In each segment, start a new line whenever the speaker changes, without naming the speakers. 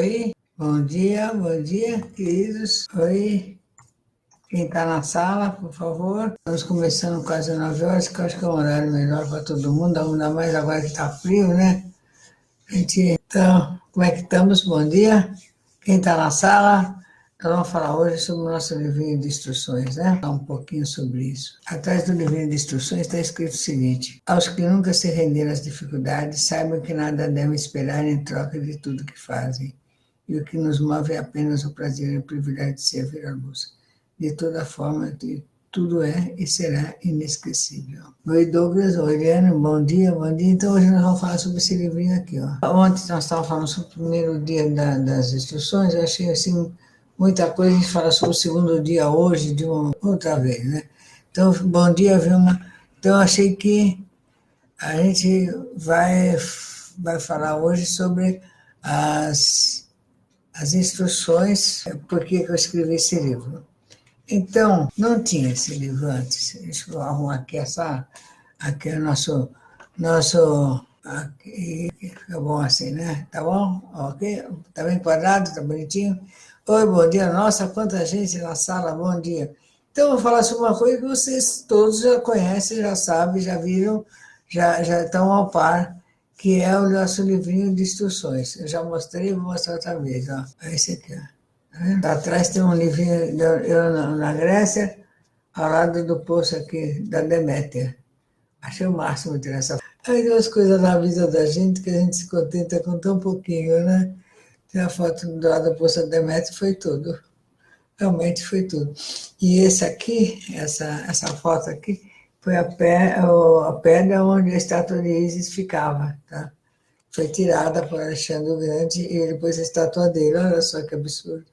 Oi, bom dia, queridos. Oi, quem está na sala, por favor. Estamos começando quase 9 horas, que eu acho que é um horário melhor para todo mundo, ainda mais agora que está frio, né? Então, como é que estamos? Bom dia. Quem está na sala? Nós vamos falar hoje sobre o nosso livrinho de instruções, né? Falar um pouquinho sobre isso. Atrás do livrinho de instruções está escrito o seguinte: aos que nunca se renderam às dificuldades, saibam que nada devem esperar em troca de tudo que fazem. E o que nos move é apenas o prazer e o privilégio de servir a luz. De toda forma, tudo é e será inesquecível. Oi, Douglas, oi, Eliane, bom dia, bom dia. Então, hoje nós vamos falar sobre esse livrinho aqui, ó. Ontem nós estávamos falando sobre o primeiro dia das instruções, eu achei, assim, muita coisa. A gente fala sobre o segundo dia hoje, de uma outra vez, né? Então, bom dia, Vilma. Então, eu achei que a gente vai falar hoje sobre as instruções, por que eu escrevi esse livro. Então, não tinha esse livro antes. Deixa eu arrumar aqui aqui é o aqui, fica bom assim, né? Tá bom? Ok? Tá bem enquadrado, tá bonitinho? Oi, bom dia. Nossa, quanta gente na sala, bom dia. Então, eu vou falar sobre uma coisa que vocês todos já conhecem, já sabem, já viram, já estão ao par, que é o nosso livrinho de instruções. Eu já mostrei, vou mostrar outra vez, ó. É esse aqui, ó. Atrás tem um livrinho, eu na Grécia, ao lado do poço aqui da Deméter. Achei o máximo ter essa. Aí tem umas coisas na vida da gente que a gente se contenta com tão pouquinho, né? Tem a foto do lado do poço da Deméter, foi tudo. Realmente foi tudo. E esse aqui, essa foto aqui, foi a pedra onde a estátua de Ísis ficava, tá? Foi tirada por Alexandre o Grande e depois a estátua dele. Olha só que absurdo.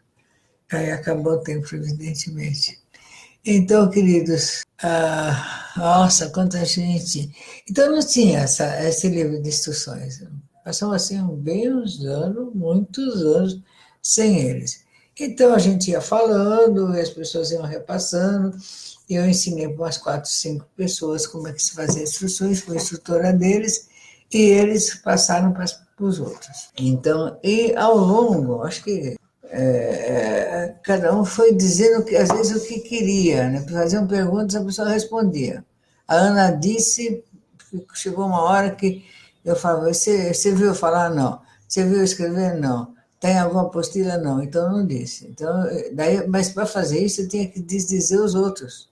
Aí acabou o tempo, evidentemente. Então, queridos, nossa, quanta gente. Então, não tinha esse livro de instruções. Passou assim, bem uns anos, muitos anos, sem eles. Então, a gente ia falando, as pessoas iam repassando, e eu ensinei para umas 4, 5 pessoas como é que se fazia instruções, fui instrutora deles, e eles passaram para os outros. Então, e ao longo, acho que cada um foi dizendo que às vezes o que queria, né? Faziam perguntas, a pessoa respondia. A Ana disse, chegou uma hora que eu falava, você viu falar? Não. Você viu escrever? Não. Tem alguma apostila? Não. Então não disse. Então, mas para fazer isso, eu tinha que desdizer os outros.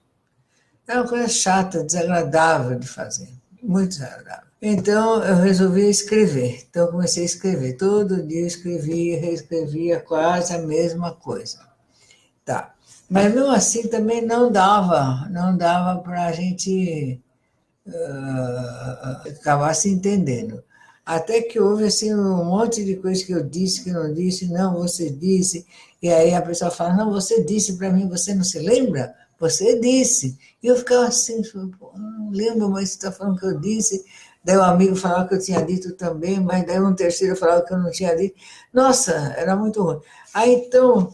Era uma coisa chata, desagradável de fazer, muito desagradável. Então, eu resolvi escrever. Então, eu comecei a escrever. Todo dia eu escrevia, reescrevia quase a mesma coisa. Tá. Mas, mesmo assim, também não dava para a gente acabar se entendendo. Até que houve, assim, um monte de coisas que eu disse, que não disse, não, você disse. E aí a pessoa fala, não, você disse para mim, você não se lembra? Você disse. E eu ficava assim, não lembro, mas você está falando que eu disse. Daí um amigo falava que eu tinha dito também, mas daí um terceiro falava que eu não tinha dito. Nossa, era muito ruim. Aí então,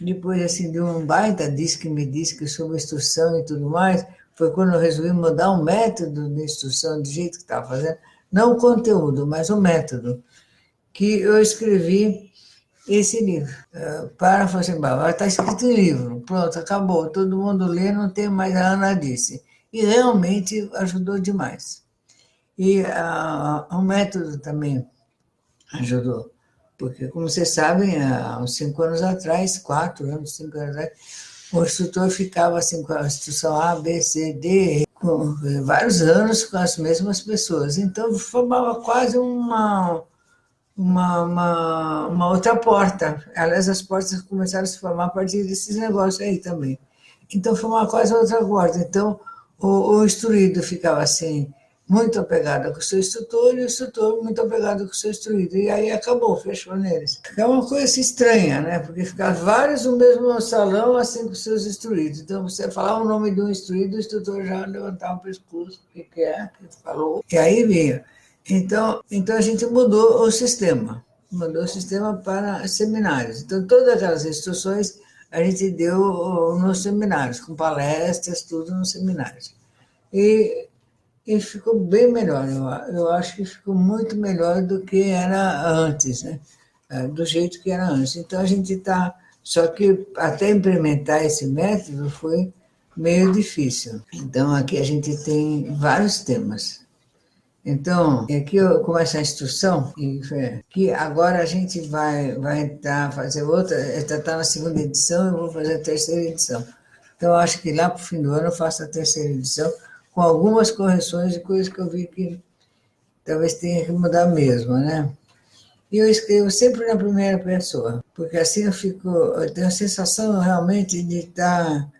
depois assim, de um baita que me disse que sobre instrução e tudo mais, foi quando eu resolvi mudar o método de instrução, do jeito que estava fazendo, não o conteúdo, mas o método, que eu escrevi esse livro. Para falar assim, está escrito em livro, pronto, acabou, todo mundo lê, não tem mais a Ana disse. E realmente ajudou demais. E o método também ajudou, porque, como vocês sabem, há uns 5 anos atrás, 4 anos, 5 anos atrás, o instrutor ficava assim com a instrução A, B, C, D, com vários anos com as mesmas pessoas. Então, formava quase uma outra porta. Aliás, as portas começaram a se formar a partir desses negócios aí também. Então, foi uma quase outra porta. Então, o instruído ficava assim, muito apegado com o seu instrutor, e o instrutor muito apegado com o seu instruído. E aí acabou, fechou neles. É uma coisa assim, estranha, né? Porque ficavam vários no mesmo salão, assim, com os seus instruídos. Então, você falava o nome de um instruído, o instrutor já levantava o pescoço, o que é que falou. E aí vinha. Então a gente mudou o sistema para seminários. Então, todas aquelas instruções a gente deu nos seminários, com palestras, tudo nos seminários. E ficou bem melhor, eu acho que ficou muito melhor do que era antes, né? do jeito que era antes. Então, a gente está... Só que até implementar esse método foi meio difícil. Então, aqui a gente tem vários temas. Então, aqui eu começo a instrução, que agora a gente vai entrar, fazer outra, está na segunda edição, eu vou fazer a terceira edição. Então, eu acho que lá para o fim do ano eu faço a terceira edição, com algumas correções de coisas que eu vi que talvez tenha que mudar mesmo, né? E eu escrevo sempre na primeira pessoa, porque assim eu tenho a sensação realmente de estar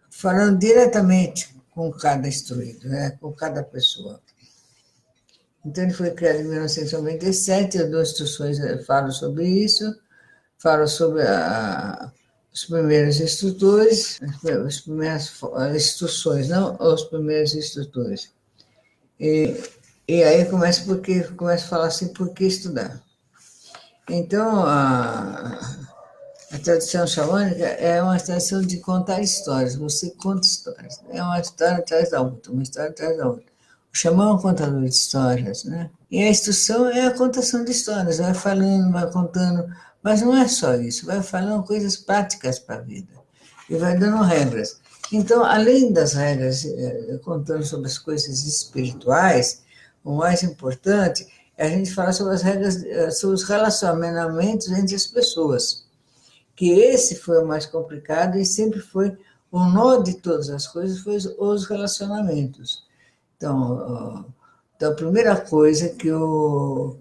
falando diretamente com cada instruído, né? Com cada pessoa. Então, ele foi criado em 1997, eu dou instruções, eu falo sobre isso, falo sobre os primeiros instrutores, as primeiras instruções, não os primeiros instrutores. E aí começo a falar assim, por que estudar? Então, a tradição xamânica é uma tradição de contar histórias, você conta histórias, é uma história atrás da outra, uma história atrás da outra. O xamã é um contador de histórias, né? E a instrução é a contação de histórias, vai falando, vai contando, mas não é só isso, vai falando coisas práticas para a vida e vai dando regras. Então, além das regras, contando sobre as coisas espirituais, o mais importante é a gente falar sobre as regras, sobre os relacionamentos entre as pessoas, que esse foi o mais complicado e sempre foi o nó de todas as coisas, foi os relacionamentos. Então, a primeira coisa que eu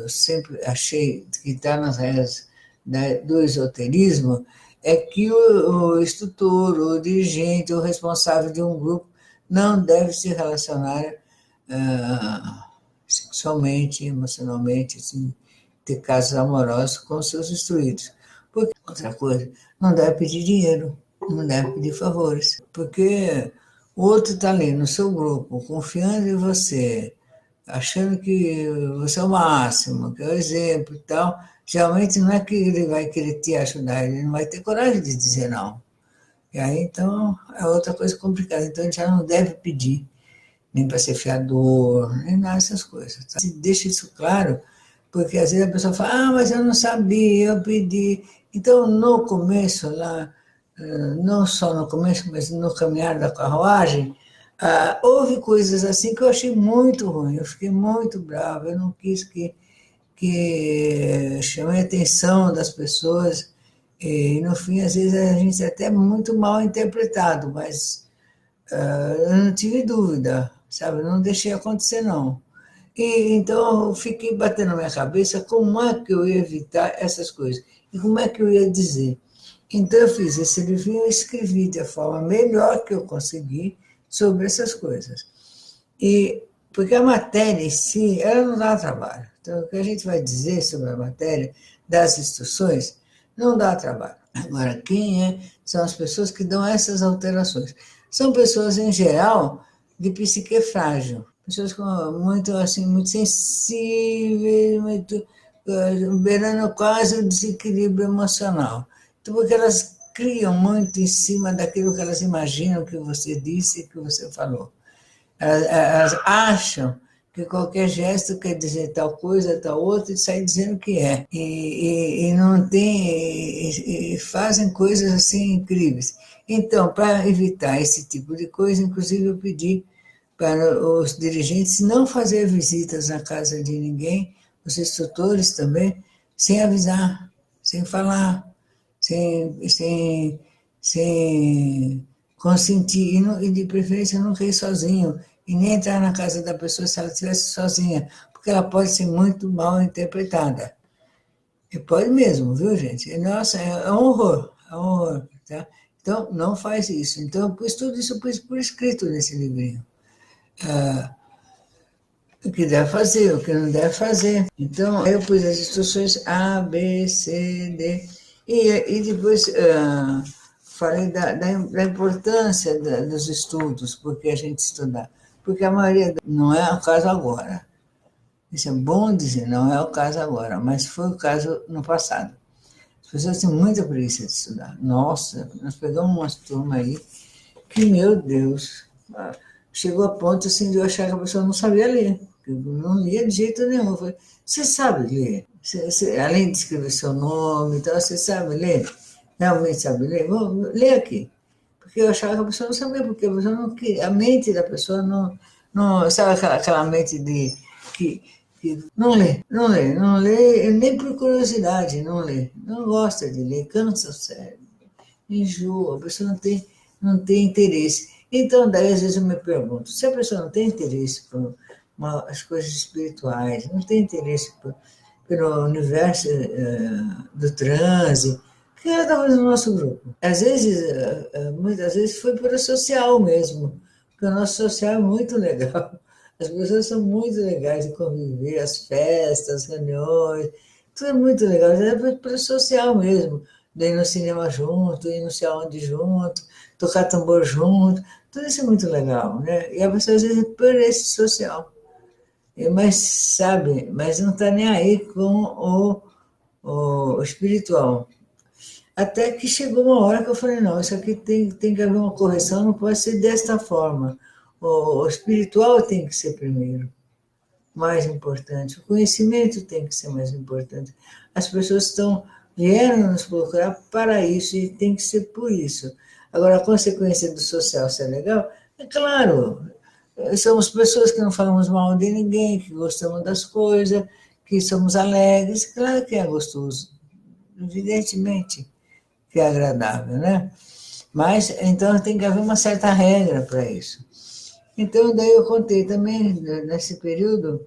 sempre achei que está nas regras do esoterismo é que o instrutor, o dirigente, o responsável de um grupo não deve se relacionar sexualmente, emocionalmente, assim, ter casos amorosos com seus instruídos. Porque, outra coisa, não deve pedir dinheiro, não deve pedir favores, porque o outro está ali no seu grupo, confiando em você, achando que você é o máximo, que é o exemplo e tal. Geralmente não é que ele vai querer te ajudar, ele não vai ter coragem de dizer não. E aí, então, é outra coisa complicada. Então, a gente já não deve pedir, nem para ser fiador, nem nada dessas coisas. Tá? Deixa isso claro, porque às vezes a pessoa fala, mas eu não sabia, eu pedi. Então, no começo lá, não só no começo, mas no caminhar da carruagem, houve coisas assim que eu achei muito ruim, eu fiquei muito brava, eu não quis que chame a atenção das pessoas, e no fim, às vezes, a gente é até muito mal interpretado, mas eu não tive dúvida, sabe, eu não deixei acontecer, não. E, então, eu fiquei batendo na minha cabeça como é que eu ia evitar essas coisas, e como é que eu ia dizer. Então, eu fiz esse livrinho e escrevi da forma melhor que eu consegui sobre essas coisas. E, porque a matéria em si, ela não dá trabalho. Então, o que a gente vai dizer sobre a matéria das instruções não dá trabalho. Agora, são as pessoas que dão essas alterações? São pessoas, em geral, de psique frágil. Pessoas muito, assim, muito sensíveis, muito, beirando quase o desequilíbrio emocional. Então, porque elas criam muito em cima daquilo que elas imaginam que você disse e que você falou. Elas acham que qualquer gesto quer dizer tal coisa, tal outra, e saem dizendo que é. E não tem, e fazem coisas assim incríveis. Então, para evitar esse tipo de coisa, inclusive eu pedi para os dirigentes não fazer visitas na casa de ninguém, os instrutores também, sem avisar, sem falar, sem consentir, e de preferência nunca ir sozinho, e nem entrar na casa da pessoa se ela estivesse sozinha, porque ela pode ser muito mal interpretada. E pode mesmo, viu, gente? Nossa, é um horror, é um horror. Tá? Então, não faz isso. Então, eu pus tudo isso por escrito nesse livrinho. O que deve fazer, o que não deve fazer. Então, eu pus as instruções A, B, C, D, e depois falei da importância dos estudos, porque a gente estudar. Porque a maioria não é o caso agora. Isso é bom dizer, não é o caso agora, mas foi o caso no passado. As pessoas têm muita preguiça de estudar. Nossa, nós pegamos uma turma aí que, meu Deus, chegou a ponto assim, de eu achar que a pessoa não sabia ler. Eu não lia de jeito nenhum. Eu falei, você sabe ler? Além de escrever seu nome, então você sabe ler, realmente sabe ler, lê aqui. Porque eu achava que a pessoa não sabia, porque a pessoa não, a mente da pessoa não sabe aquela mente que não lê, nem por curiosidade, não lê, não gosta de ler, cansa o cérebro, enjoa, a pessoa não tem interesse. Então, daí às vezes eu me pergunto, se a pessoa não tem interesse por as coisas espirituais, não tem interesse pelo universo do transe, que ela estava no nosso grupo. Às vezes, muitas vezes foi pelo social mesmo, porque o nosso social é muito legal. As pessoas são muito legais de conviver, as festas, as reuniões, tudo é muito legal. É pelo social mesmo, de ir no cinema junto, ir não sei aonde junto, tocar tambor junto, tudo isso é muito legal, né? E a pessoa às vezes é por esse social. Mas sabe, mas não está nem aí com o espiritual. Até que chegou uma hora que eu falei, não, isso aqui tem que haver uma correção, não pode ser desta forma. O espiritual tem que ser primeiro, mais importante. O conhecimento tem que ser mais importante. As pessoas vieram nos procurar para isso e tem que ser por isso. Agora, a consequência do social ser legal, é claro, somos pessoas que não falamos mal de ninguém, que gostamos das coisas, que somos alegres, claro que é gostoso, evidentemente que é agradável, né? Mas, então, tem que haver uma certa regra para isso. Então, daí eu contei também, nesse período,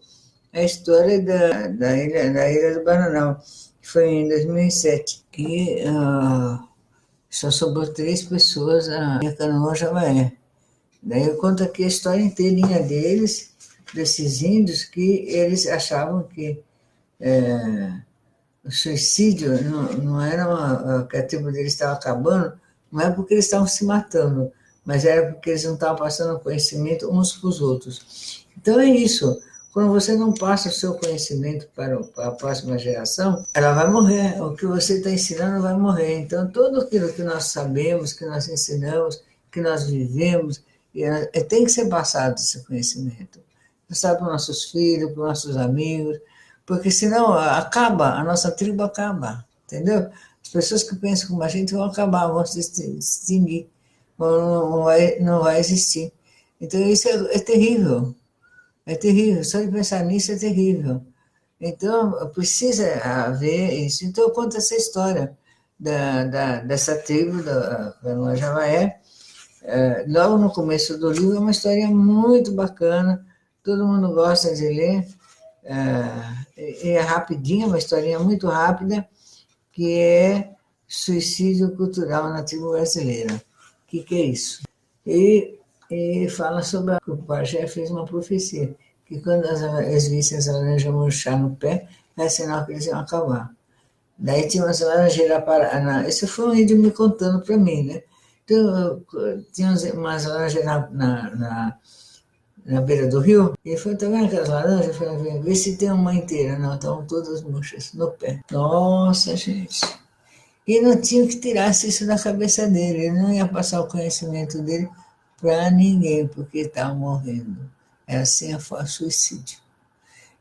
a história da ilha do Bananal, que foi em 2007, que só sobrou 3 pessoas na Canoa Javaé. Daí eu conto aqui a história inteirinha deles, desses índios, que eles achavam que o suicídio não era que a tribo deles estava acabando, não é porque eles estavam se matando, mas era porque eles não estavam passando conhecimento uns para os outros. Então é isso. Quando você não passa o seu conhecimento para a próxima geração, ela vai morrer. O que você está ensinando vai morrer. Então, tudo aquilo que nós sabemos, que nós ensinamos, que nós vivemos, tem que ser passado esse conhecimento. Passado para os nossos filhos, para os nossos amigos, porque senão acaba, a nossa tribo acaba, entendeu? As pessoas que pensam como a gente vão acabar, vão se extinguir, não vai existir. Então isso é terrível, só de pensar nisso é terrível. Então precisa haver isso. Então eu conto essa história dessa tribo, da Javaé, logo no começo do livro, é uma história muito bacana, todo mundo gosta de ler, é rapidinha, uma historinha muito rápida, que é suicídio cultural na tribo brasileira. O que é isso? E fala sobre que o pajé fez uma profecia, que quando eles vissem as laranjas murchar no pé, é sinal que eles iam acabar. Daí tinha umas laranjeiras paradas. Isso foi um índio me contando para mim, né? Então, tinha umas laranjeiras na beira do rio, e foi, tá vendo aquelas laranjas? Eu falei, vê se tem uma inteira. Não, estavam todas murchas no pé. Nossa, gente. E não tinha que tirasse isso da cabeça dele, ele não ia passar o conhecimento dele para ninguém, porque estava morrendo. É assim a suicídio.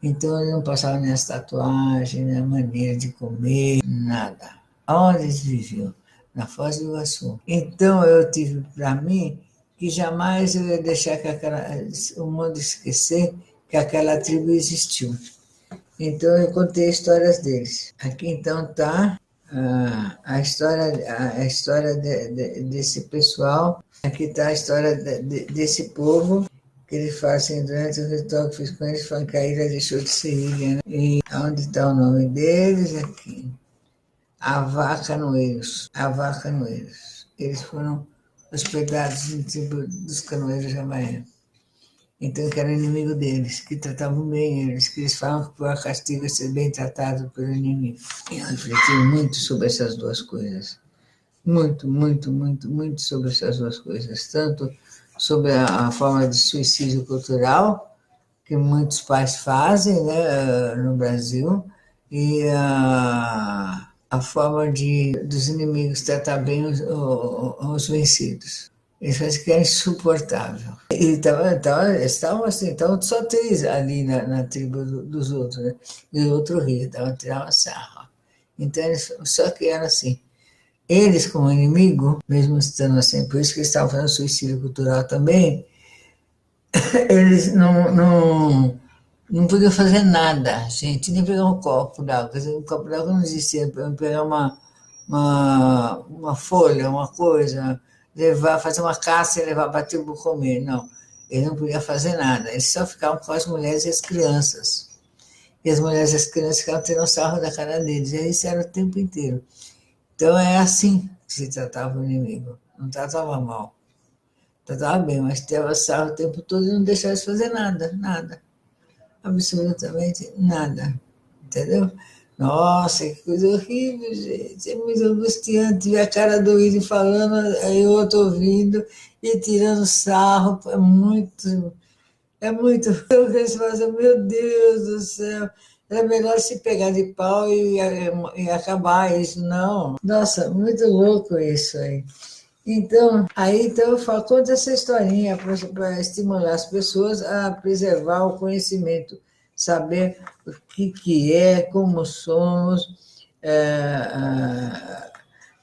Então ele não passava nem as tatuagens, nem a maneira de comer, nada. Onde eles viviam? Na Foz do Iguaçu. Então eu tive para mim que jamais eu ia deixar o mundo esquecer que aquela tribo existiu. Então eu contei histórias deles. Aqui então está a história desse pessoal. Aqui está a história desse povo que eles fazem durante o ritual que fiz com eles, foi que a ilha deixou de ser ilha, né? E onde está o nome deles? Aqui. Avacanoeiros. Avacanoeiros. Eles foram hospedados no tribo dos canoeiros Jamaé. Então, que era inimigo deles, que tratavam bem eles, que eles falam que por castigo é ser bem tratado pelo inimigo. E eu refleti muito sobre essas duas coisas. Muito, muito, muito, muito sobre essas duas coisas. Tanto sobre a forma de suicídio cultural, que muitos pais fazem, né, no Brasil, e a forma dos inimigos tratar bem os vencidos. Eles falaram que era insuportável. E estavam assim, estavam só três ali na tribo dos outros, né? E o outro rio, tirava sarro. Então, só que era assim. Eles, como inimigo, mesmo estando assim, por isso que eles estavam fazendo suicídio cultural também, eles não podiam fazer nada, gente, nem pegar um copo d'água. Quer dizer, um copo d'água não existia, pegar uma folha, uma coisa, levar, fazer uma caça e levar para a tribo comer. Não, ele não podia fazer nada, eles só ficavam com as mulheres e as crianças. E as mulheres e as crianças ficavam tirando sarro da cara deles, e isso era o tempo inteiro. Então é assim que se tratava o inimigo, não tratava mal. Tratava bem, mas tirava sarro o tempo todo e não deixava de fazer nada, nada. Absolutamente nada. Entendeu? Nossa, que coisa horrível, gente. É muito angustiante ver a cara do Willi falando, aí o outro ouvindo e tirando sarro. É muito. Eles falam assim, meu Deus do céu. Era melhor se pegar de pau e acabar isso. Não. Nossa, muito louco isso aí. Então eu falo, conta essa historinha para estimular as pessoas a preservar o conhecimento, saber o que é, como somos, é,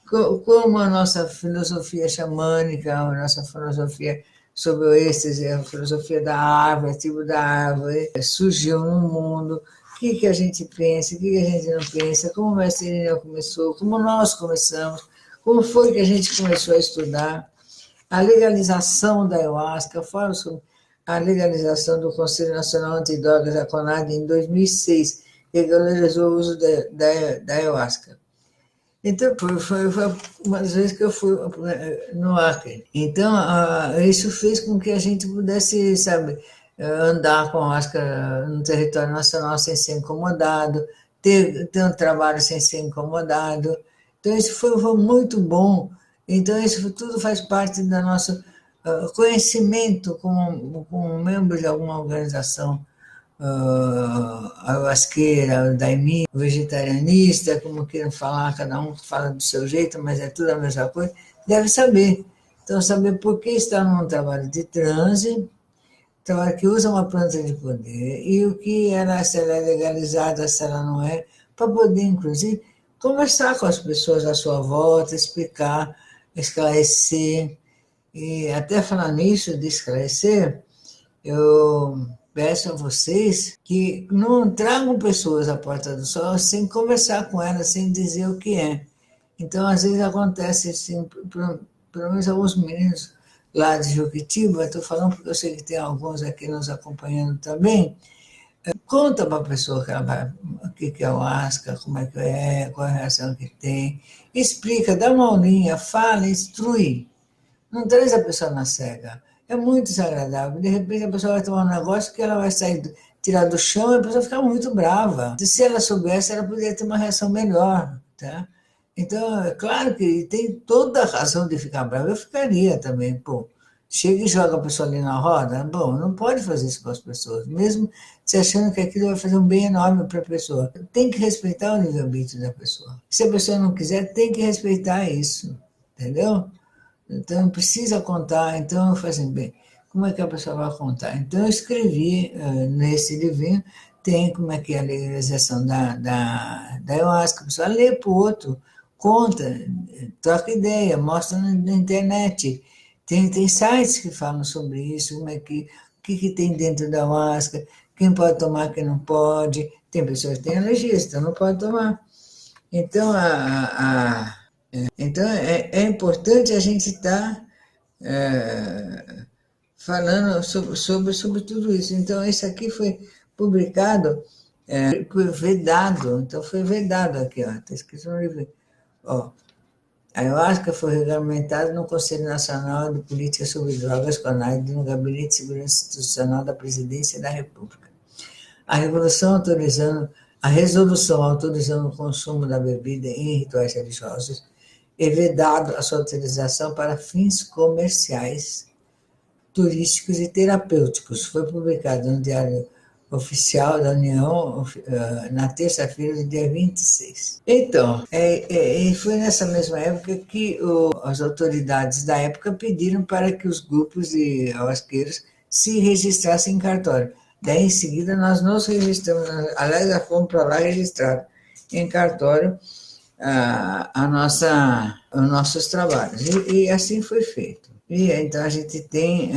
como a nossa filosofia xamânica, a nossa filosofia sobre o êxtase, a filosofia da árvore, a tribo da árvore, surgiu no mundo, o que a gente pensa, o que a gente não pensa, como o mestre Irineu começou, como nós começamos, como foi que a gente começou a estudar, a legalização da ayahuasca, eu falo sobre a legalização do Conselho Nacional Antidrogas, a CONAD, em 2006, regularizou o uso da ayahuasca. Então, foi uma das vezes que eu fui no Acre. Então, isso fez com que a gente pudesse, sabe, andar com a máscara no território nacional sem ser incomodado, ter um trabalho sem ser incomodado. Então, isso foi muito bom. Então, isso tudo faz parte do nosso conhecimento como membro de alguma organização ayahuasqueira, daimí, vegetarianista, como queiram falar, cada um fala do seu jeito, mas é tudo a mesma coisa, deve saber. Então, saber por que está num trabalho de transe, trabalho que usa uma planta de poder, e o que ela, se ela é legalizada, se ela não é, para poder, inclusive, conversar com as pessoas à sua volta, explicar, esclarecer, e até falar nisso, de esclarecer, eu peço a vocês que não tragam pessoas à porta do sol sem conversar com elas, sem dizer o que é. Então, às vezes acontece assim, pelo menos alguns meninos lá de Juquitiba, estou falando porque eu sei que tem alguns aqui nos acompanhando também, conta para a pessoa que ela vai, o que é o asca, como é que é, qual é a reação que tem, explica, dá uma aulinha, fala, instrui. Não traz a pessoa na cega. É muito desagradável. De repente a pessoa vai tomar um negócio que ela vai sair, tirar do chão e a pessoa fica muito brava. Se ela soubesse, ela poderia ter uma reação melhor. Tá? Então, é claro que tem toda a razão de ficar brava. Eu ficaria também, pô. Chega e joga a pessoa ali na roda. Bom, não pode fazer isso com as pessoas, mesmo se achando que aquilo vai fazer um bem enorme para a pessoa. Tem que respeitar o livre-arbítrio da pessoa. Se a pessoa não quiser, tem que respeitar isso. Entendeu? Então, precisa contar. Então, eu falei assim, bem, como é que a pessoa vai contar? Então, eu escrevi nesse livrinho, tem como é que é a legalização da ayahuasca. A pessoa lê para o outro, conta, troca ideia, mostra na internet. Tem sites que falam sobre isso, como é o que tem dentro da ayahuasca, quem pode tomar, quem não pode. Tem pessoas que têm alergia, então não pode tomar. Então, então, é importante a gente estar falando sobre tudo isso. Então, isso aqui foi publicado, foi vedado. Então, foi vedado aqui, ó. Está escrito no livro. Ó, a ayahuasca foi regulamentada no Conselho Nacional de Política sobre Drogas, CONAID, no Gabinete de Segurança Institucional da Presidência da República. A resolução autorizando o consumo da bebida em rituais religiosos é vedado a sua utilização para fins comerciais, turísticos e terapêuticos. Foi publicado no Diário oficial da União na terça-feira do dia 26. Então, e foi nessa mesma época que as autoridades da época pediram para que os grupos de alvasqueiros se registrassem em cartório. Daí, em seguida, nós nos registramos, aliás, já fomos para lá registrar em cartório os nossos trabalhos. E assim foi feito. E então a gente tem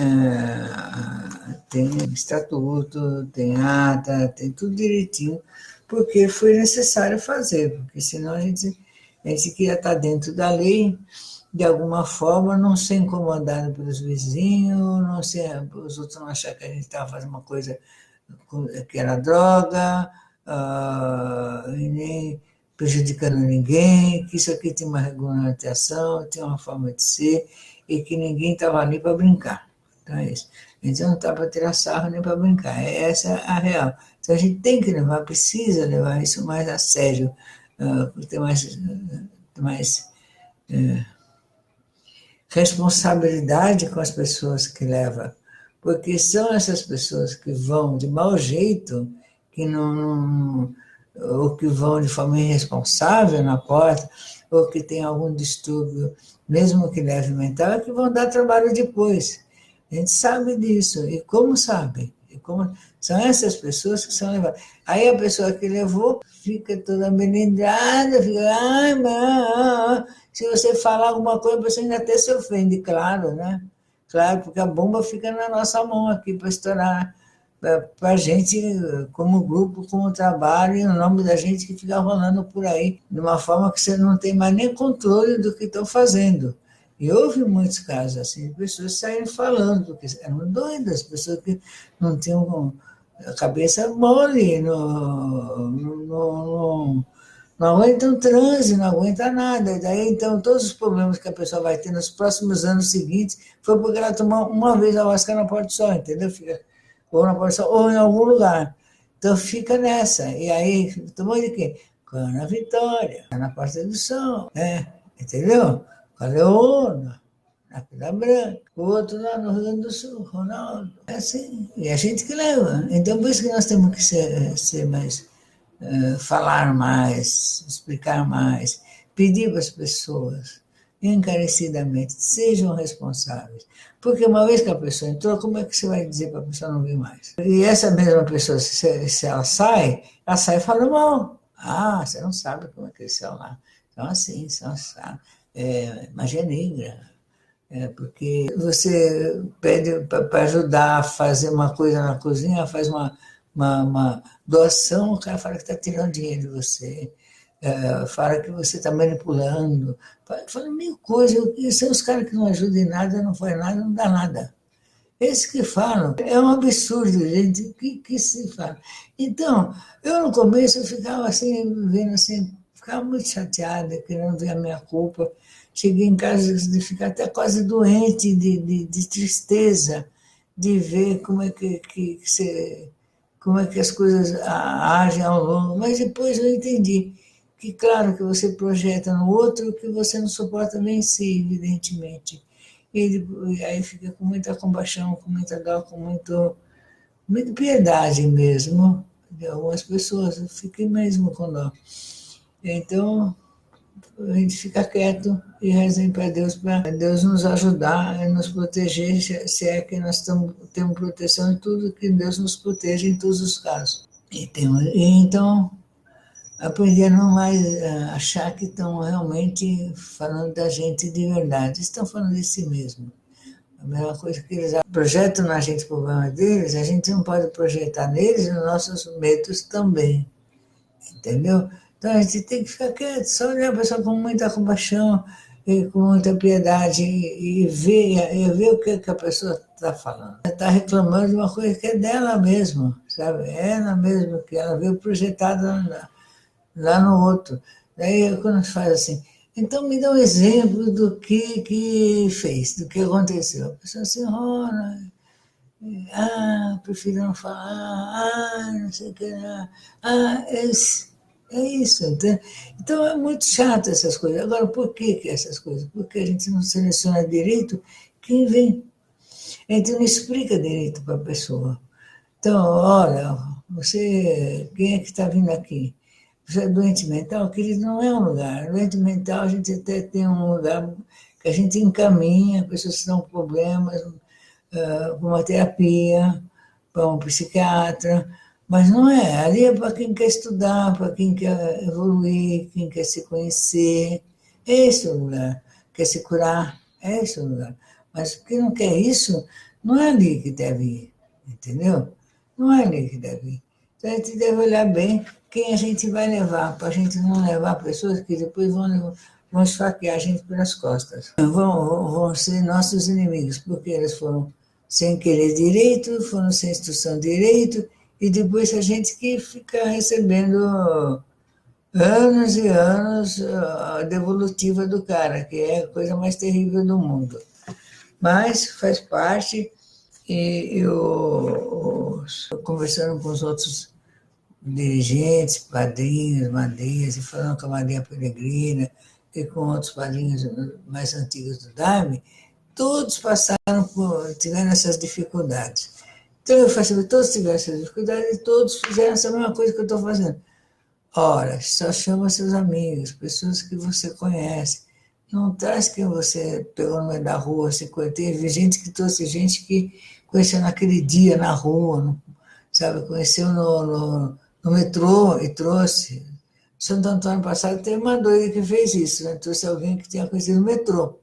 estatuto, tem ata, tem tudo direitinho, porque foi necessário fazer, porque senão a gente queria estar dentro da lei, de alguma forma, não ser incomodado pelos vizinhos, não ser, os outros não achar que a gente estava fazendo uma coisa que era droga, e nem prejudicando ninguém, que isso aqui tem uma regulamentação, tem uma forma de ser, e que ninguém estava ali para brincar. Então é isso. A gente não está para tirar sarro nem para brincar. Essa é a real. Então a gente tem que levar, precisa levar isso mais a sério, ter mais responsabilidade com as pessoas que levam, porque são essas pessoas que vão de mau jeito, que ou que vão de forma irresponsável na porta, ou que tem algum distúrbio, mesmo que leve mental, que vão dar trabalho depois. A gente sabe disso. E como sabe? São essas pessoas que são levadas. Aí a pessoa que levou fica toda melindrada, fica... Se você falar alguma coisa, a pessoa ainda até se ofende, claro, né? Claro, porque a bomba fica na nossa mão aqui para estourar, para a gente, como grupo, como trabalho, e o nome da gente que fica rolando por aí, de uma forma que você não tem mais nem controle do que estão fazendo. E houve muitos casos assim, de pessoas saindo falando, porque eram doidas, pessoas que não tinham a cabeça mole, não aguentam transe, não aguenta nada. E daí, então, todos os problemas que a pessoa vai ter nos próximos anos seguintes foi porque ela tomou uma vez a ayahuasca na Porta do Sol, entendeu? Fica, ou na Porta do Sol, ou em algum lugar. Então, fica nessa. E aí, tomou de quê? Ana Vitória, na Porta do Sol, né? Entendeu? Com a Leona, na Pedra Branca, o outro lá no Rio Grande do Sul, Ronaldo. É assim. E a gente que leva. Então, por isso que nós temos que ser mais... falar mais, explicar mais, pedir para as pessoas, encarecidamente, sejam responsáveis. Porque uma vez que a pessoa entrou, como é que você vai dizer para a pessoa não vir mais? E essa mesma pessoa, se ela sai falando mal. Ah, você não sabe como é que eles são lá. Então, assim, são magia negra. Porque você pede para ajudar a fazer uma coisa na cozinha, faz uma doação, o cara fala que está tirando dinheiro de você, fala que você está manipulando, fala mil coisas. São os caras que não ajudam em nada, não faz nada, não dá nada. Esses que falam, é um absurdo, gente, que se fala. Então, eu no começo eu ficava assim, vendo assim, ficava muito chateada, querendo ver a minha culpa. Cheguei em casa de ficar até quase doente de tristeza, de ver como é como é que as coisas agem ao longo. Mas depois eu entendi que, claro, que você projeta no outro o que você não suporta nem em si, evidentemente. E aí fica com muita compaixão, com muita dó, com muita piedade mesmo de algumas pessoas. Eu fiquei mesmo com dó. Então, a gente fica quieto e reza para Deus nos ajudar e nos proteger, se é que nós temos proteção em tudo, que Deus nos proteja em todos os casos. Então, aprender a não mais achar que estão realmente falando da gente de verdade. Estão falando de si mesmo. A mesma coisa que eles projetam na gente o problema deles, a gente não pode projetar neles os nossos medos também. Entendeu? Então a gente tem que ficar quieto, só olhar a pessoa com muita compaixão e com muita piedade e ver o que a pessoa está falando. Ela está reclamando de uma coisa que é dela mesma, sabe? É ela mesma, que ela veio projetada lá no outro. Daí quando a gente faz assim, então me dá um exemplo do que fez, do que aconteceu. A pessoa assim, prefiro não falar, não sei o que, é isso. Então é muito chato essas coisas. Agora, por que essas coisas? Porque a gente não seleciona direito quem vem. A gente não explica direito para a pessoa. Então, olha, quem é que está vindo aqui? Você é doente mental? Querido, não é um lugar. Doente mental, a gente até tem um lugar que a gente encaminha pessoas que estão com problemas, para uma terapia, para um psiquiatra, mas não é. Ali é para quem quer estudar, para quem quer evoluir, quem quer se conhecer. É esse o lugar. Quer se curar, é esse o lugar. Mas quem não quer isso, não é ali que deve ir, entendeu? Não é ali que deve ir. Então a gente deve olhar bem quem a gente vai levar, para a gente não levar pessoas que depois vão esfaquear a gente pelas costas. Vão ser nossos inimigos, porque eles foram sem querer direito, foram sem instrução direito, e depois a gente que fica recebendo anos e anos a devolutiva do cara, que é a coisa mais terrível do mundo. Mas faz parte, e eu conversando com os outros dirigentes, padrinhos, madrinhas, e falando com a Maria Peregrina e com outros padrinhos mais antigos do Daime, todos tiveram essas dificuldades. Então eu falei assim, todos tiveram essas dificuldades e todos fizeram essa mesma coisa que eu estou fazendo. Ora, só chama seus amigos, pessoas que você conhece. Não traz quem você pegou no meio da rua, se teve gente que trouxe gente que conheceu naquele dia na rua, sabe? Conheceu no metrô e trouxe. Santo Antônio passado teve uma doida que fez isso, né? Trouxe alguém que tinha conhecido no metrô.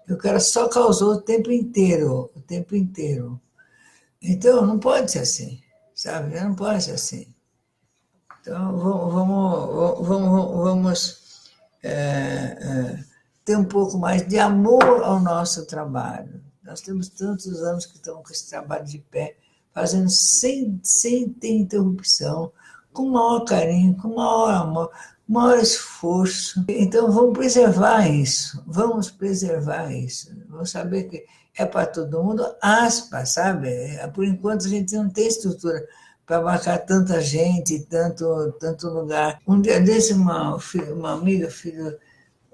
E o cara só causou o tempo inteiro, o tempo inteiro. Então, não pode ser assim, sabe? Não pode ser assim. Então, vamos ter um pouco mais de amor ao nosso trabalho. Nós temos tantos anos que estamos com esse trabalho de pé, fazendo sem ter interrupção, com o maior carinho, com o maior amor, com o maior esforço. Então, vamos preservar isso, vamos saber que é para todo mundo, aspas, sabe? Por enquanto, a gente não tem estrutura para abarcar tanta gente, tanto lugar. Um dia desse, uma amiga,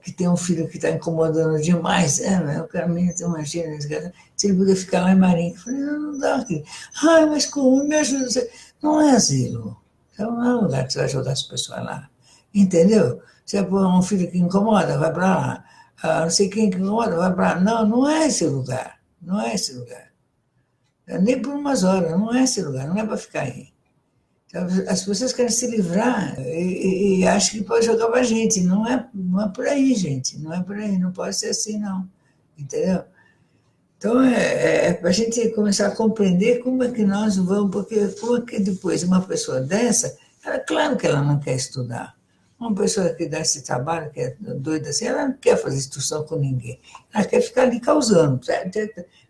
que tem um filho que está incomodando demais, o caminho tem uma gênero, se ele puder ficar lá em Marinha. Eu falei, não dá aqui. Mas como? Me ajuda. Não é asilo. Então não é um lugar que você vai jogar as pessoas lá. Entendeu? Você pôr um filho que incomoda, vai para lá. Não sei quem que incomoda, vai para lá. Não, não é esse lugar. Não é esse lugar. Nem por umas horas, não é esse lugar, não é para ficar aí. Então, as pessoas querem se livrar e acham que pode jogar para a gente. Não é por aí, gente. Não é por aí, não pode ser assim, não. Entendeu? Então, é para a gente começar a compreender como é que nós vamos, porque como é que depois uma pessoa dessa, claro que ela não quer estudar. Uma pessoa que dá esse trabalho, que é doida assim, ela não quer fazer instrução com ninguém. Ela quer ficar ali causando.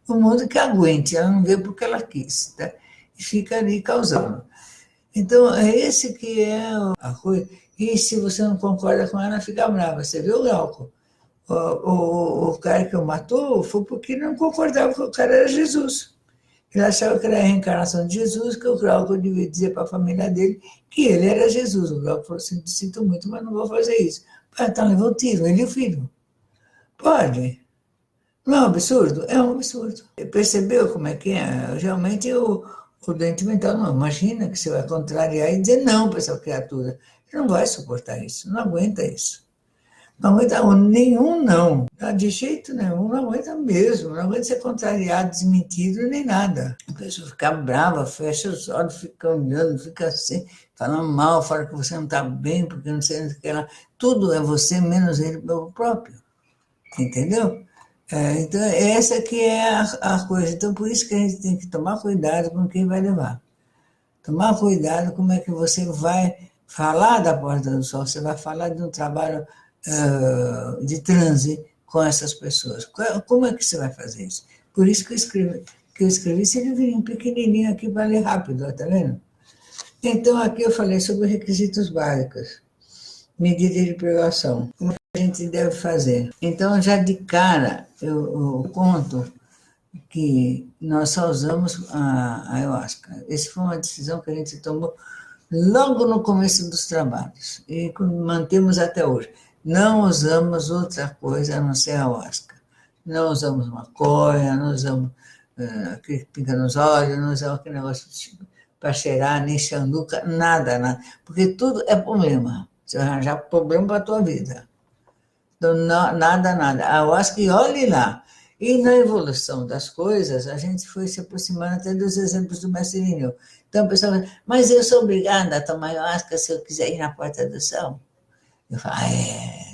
O mundo que aguente, ela não vê porque ela quis. Tá? E fica ali causando. Então, é esse que é a coisa. E se você não concorda com ela, fica brava. Você viu o Glauco? O cara que o matou foi porque não concordava que o cara era Jesus. Ele achava que era a reencarnação de Jesus, que o Glauco devia dizer para a família dele que ele era Jesus. O Glauco falou assim, sinto muito, mas não vou fazer isso. Então levou o tiro, ele e o filho. Pode. Não é um absurdo? É um absurdo. Percebeu como é que é? Realmente o doente mental não imagina que você vai contrariar e dizer não para essa criatura. Ele não vai suportar isso, não aguenta isso. Não aguenta nenhum não. De jeito nenhum, não aguenta mesmo. Não aguenta ser contrariado, desmentido, nem nada. A pessoa fica brava, fecha os olhos, fica olhando, fica assim, falando mal, fala que você não está bem, porque não sei o que lá. Tudo é você, menos ele próprio. Entendeu? Então, essa que é a coisa. Então, por isso que a gente tem que tomar cuidado com quem vai levar. Tomar cuidado como é que você vai falar da Porta do Sol, você vai falar de um trabalho de transe com essas pessoas. Como é que você vai fazer isso? Por isso que eu escrevi esse livrinho pequenininho aqui para ler rápido, está vendo? Então, aqui eu falei sobre requisitos básicos, medida de privação, como a gente deve fazer. Então, já de cara, eu conto que nós só usamos a ayahuasca. Essa foi uma decisão que a gente tomou logo no começo dos trabalhos e mantemos até hoje. Não usamos outra coisa a não ser a ayahuasca. Não usamos maconha, não usamos aquele que pinga nos olhos, não usamos aquele negócio. para cheirar, nem xanduca, nada, nada. Porque tudo é problema. Você vai arranjar problema para a tua vida. Então, nada, nada. Eu acho que olhe lá. E na evolução das coisas, a gente foi se aproximando até dos exemplos do mestre Irineu. Então, a pessoa fala, mas eu sou obrigada a tomar ayahuasca se eu quiser ir na porta do céu? Eu falo,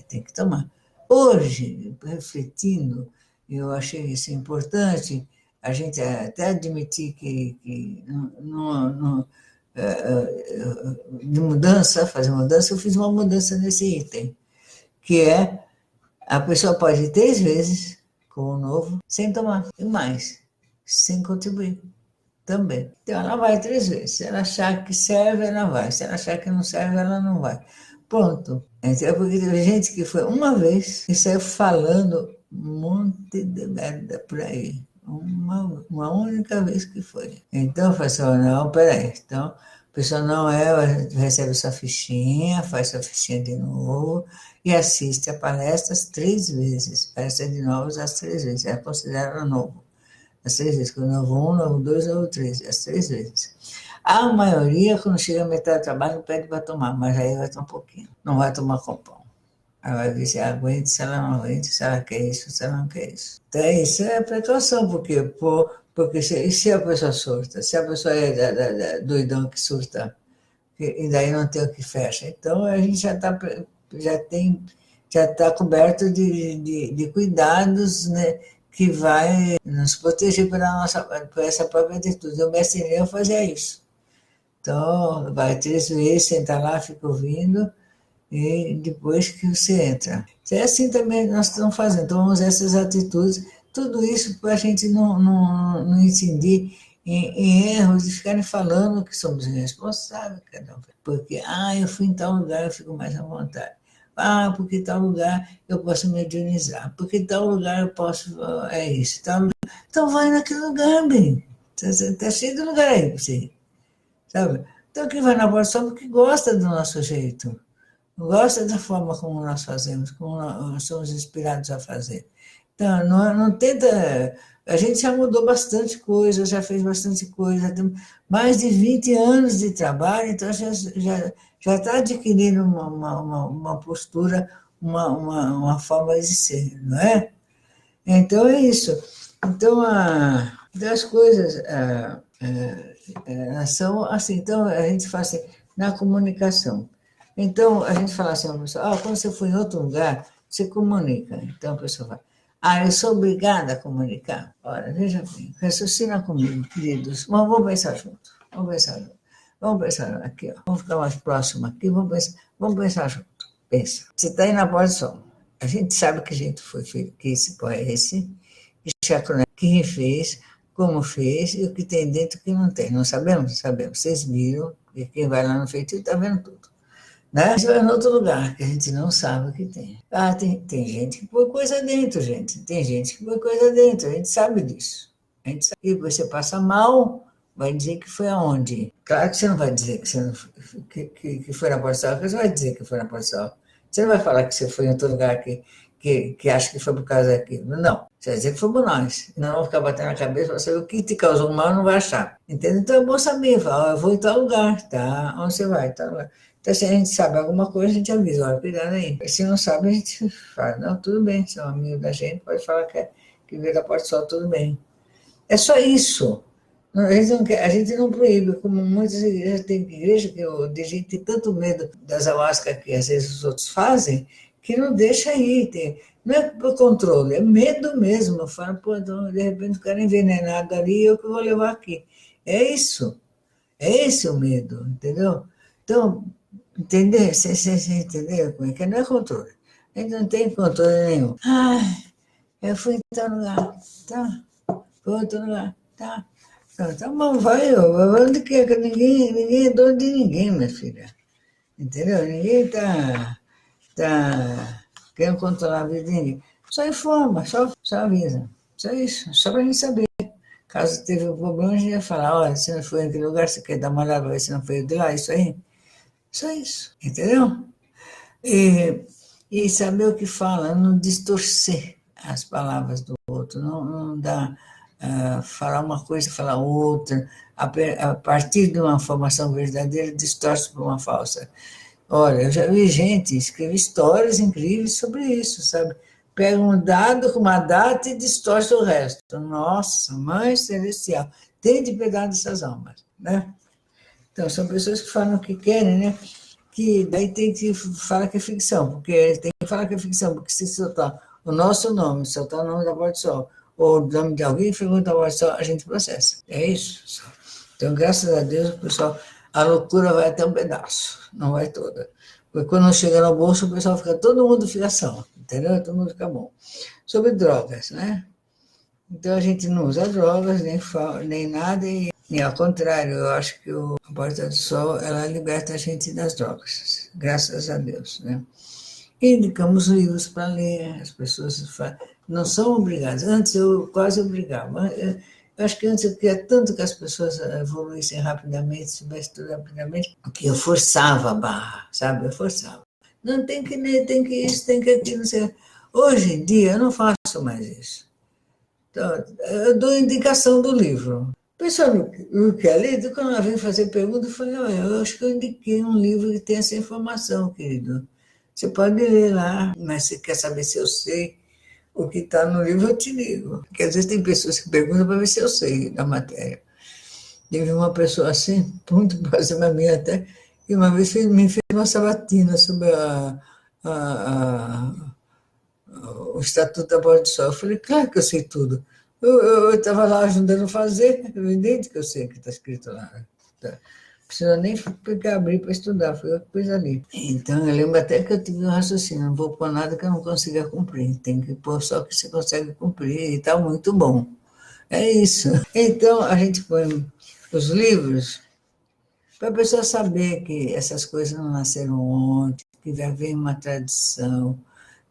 tem que tomar. Hoje, refletindo, eu achei isso importante, a gente até admitir que de mudança, fazer mudança, eu fiz uma mudança nesse item, que é a pessoa pode ir 3 vezes com o novo, sem tomar, e mais, sem contribuir também. Então, ela vai 3 vezes. Se ela achar que serve, ela vai. Se ela achar que não serve, ela não vai. Pronto. Então, porque teve gente que foi uma vez e saiu falando um monte de merda por aí. Uma única vez que foi. Então, eu falei assim, não, peraí. Então, a pessoa não recebe sua fichinha, faz sua fichinha de novo e assiste a palestras 3 vezes. Palestra de novos as 3 vezes. É considerado novo. As 3 vezes. Novo 1, novo 2, novo 3. As 3 vezes. A maioria, quando chega a metade do trabalho, pede para tomar, mas aí vai tomar um pouquinho. Não vai tomar com pão. Ela vai ver se ela aguenta, se ela não aguenta, se ela quer isso, se ela não quer isso. Então, isso é precaução, porque se a pessoa surta, se a pessoa é doidão que surta, e daí não tem o que fecha. Então, a gente já está coberto de cuidados, né, que vai nos proteger por essa própria atitude. O mestre Irineu fazia isso. Então, vai 3 vezes, senta lá, fica ouvindo, e depois que você entra. É assim também nós estamos fazendo. Então, vamos essas atitudes, tudo isso para a gente não incidir em erros, de ficarem falando que somos irresponsáveis, cada um. Porque, eu fui em tal lugar, eu fico mais à vontade. Porque em tal lugar eu posso mediunizar. Porque em tal lugar eu posso... É isso. Então vai naquele lugar, bem. Está cheio de lugar aí para você. Sabe? Então, quem vai na Porta porque gosta do nosso jeito. Gosta da forma como nós fazemos, como nós somos inspirados a fazer. Então, não tenta... A gente já mudou bastante coisa, já fez bastante coisa, tem mais de 20 anos de trabalho, então já está adquirindo uma postura, uma forma de ser, não é? Então, é isso. Então, as coisas são assim. Então, a gente faz assim, na comunicação. Então, a gente fala assim, a pessoa, quando você for em outro lugar, você comunica. Então, a pessoa fala, eu sou obrigada a comunicar. Ora, veja bem, raciocina comigo, queridos. Vamos pensar junto. Vamos pensar junto. Vamos pensar aqui, ó. Vamos ficar mais próximo aqui. Vamos pensar junto. Pensa. Você está aí na Porta do Sol. A gente sabe que jeito foi feito, que esse pó é esse, quem fez, como fez e o que tem dentro e o que não tem. Não sabemos? Sabemos. Vocês viram, e quem vai lá no feitiço está vendo tudo. Né? Você vai em outro lugar que a gente não sabe o que tem. Tem gente que põe coisa dentro, gente. Tem gente que põe coisa dentro, a gente sabe disso. A gente sabe. E você passa mal, vai dizer que foi aonde? Claro que você não vai dizer que, você não, que foi na Porta do Sol, você vai dizer que foi na Porta do Sol. Você não vai falar que você foi em outro lugar que acha que foi por causa daquilo. Não. Você vai dizer que fomos nós. Não vamos ficar batendo na cabeça para saber o que te causou mal, não vai achar. Entende? Então é bom saber. Fala, eu vou em tal lugar, tá? Onde você vai? Tal lugar. Então, se a gente sabe alguma coisa, a gente avisa, olha, cuidado aí. Se não sabe, a gente fala, não, tudo bem, se é um amigo da gente, pode falar que veio da Porta do Sol, tudo bem. É só isso. A gente não proíbe, como muitas igrejas, tem igreja que de gente tem tanto medo das ayahuasca que às vezes os outros fazem, que não deixa ir. Não é por controle, é medo mesmo. Fala, então, de repente o cara envenenado ali, eu que vou levar aqui. É isso. É esse o medo, entendeu? Então, entender? Você entendeu como é que não é controle? A gente não tem controle nenhum. Eu fui em tal lugar, tá? Fui em outro lugar, tá? Então, bom, vai onde quer, que ninguém é dono de ninguém, minha filha. Entendeu? Ninguém tá querendo controlar a vida de ninguém. Só informa, só avisa. Só isso, só para a gente saber. Caso teve um problema, a gente ia falar, olha, você não foi naquele lugar, você quer dar uma olhada para ver se não foi de lá, isso aí. Só isso, entendeu? E saber o que fala, não distorcer as palavras do outro, não dar falar uma coisa, falar outra, a partir de uma informação verdadeira, distorce para uma falsa. Olha, eu já vi gente escrever histórias incríveis sobre isso, sabe? Pega um dado com uma data e distorce o resto. Nossa, Mãe Celestial, tem de pegar dessas almas, né? Então, são pessoas que falam o que querem, né? Que daí tem que falar que é ficção, porque tem que falar que é ficção, porque se soltar o nosso nome, soltar o nome da Borda do Sol, ou o nome de alguém que pergunta a Borda do Sol, a gente processa. É isso. Então, graças a Deus, o pessoal, a loucura vai até um pedaço, não vai toda. Porque quando chega no bolso, o pessoal fica, todo mundo fica são, entendeu? Todo mundo fica bom. Sobre drogas, né? Então, a gente não usa drogas, nem nada, e ao contrário, eu acho que a Porta do Sol, ela liberta a gente das drogas, graças a Deus, né? E indicamos livros para ler, as pessoas não são obrigadas. Antes eu quase obrigava. Eu acho que antes eu queria tanto que as pessoas evoluíssem rapidamente, soubessem tudo rapidamente, que eu forçava a barra, sabe? Eu forçava. Não tem que ler, tem que isso, tem que aquilo, não sei. Hoje em dia eu não faço mais isso. Então, eu dou indicação do livro. O pessoal não quer ler, então quando ela vem fazer pergunta, eu falei, olha, eu acho que eu indiquei um livro que tem essa informação, querido. Você pode ler lá, mas você quer saber se eu sei o que está no livro, eu te digo. Porque às vezes tem pessoas que perguntam para ver se eu sei da matéria. Teve uma pessoa assim, muito próxima a mim até, e uma vez me fez uma sabatina sobre a, o Estatuto da Borda do Sol. Eu falei, claro que eu sei tudo. Eu estava lá ajudando a fazer, é evidente que eu sei o que está escrito lá. Tá. Precisa nem abrir para estudar, foi eu que pus ali. Então, eu lembro até que eu tive um raciocínio, não vou pôr nada que eu não consiga cumprir, tem que pôr só o que você consegue cumprir, e está muito bom. É isso. Então, a gente põe os livros para a pessoa saber que essas coisas não nasceram ontem, que já vem uma tradição,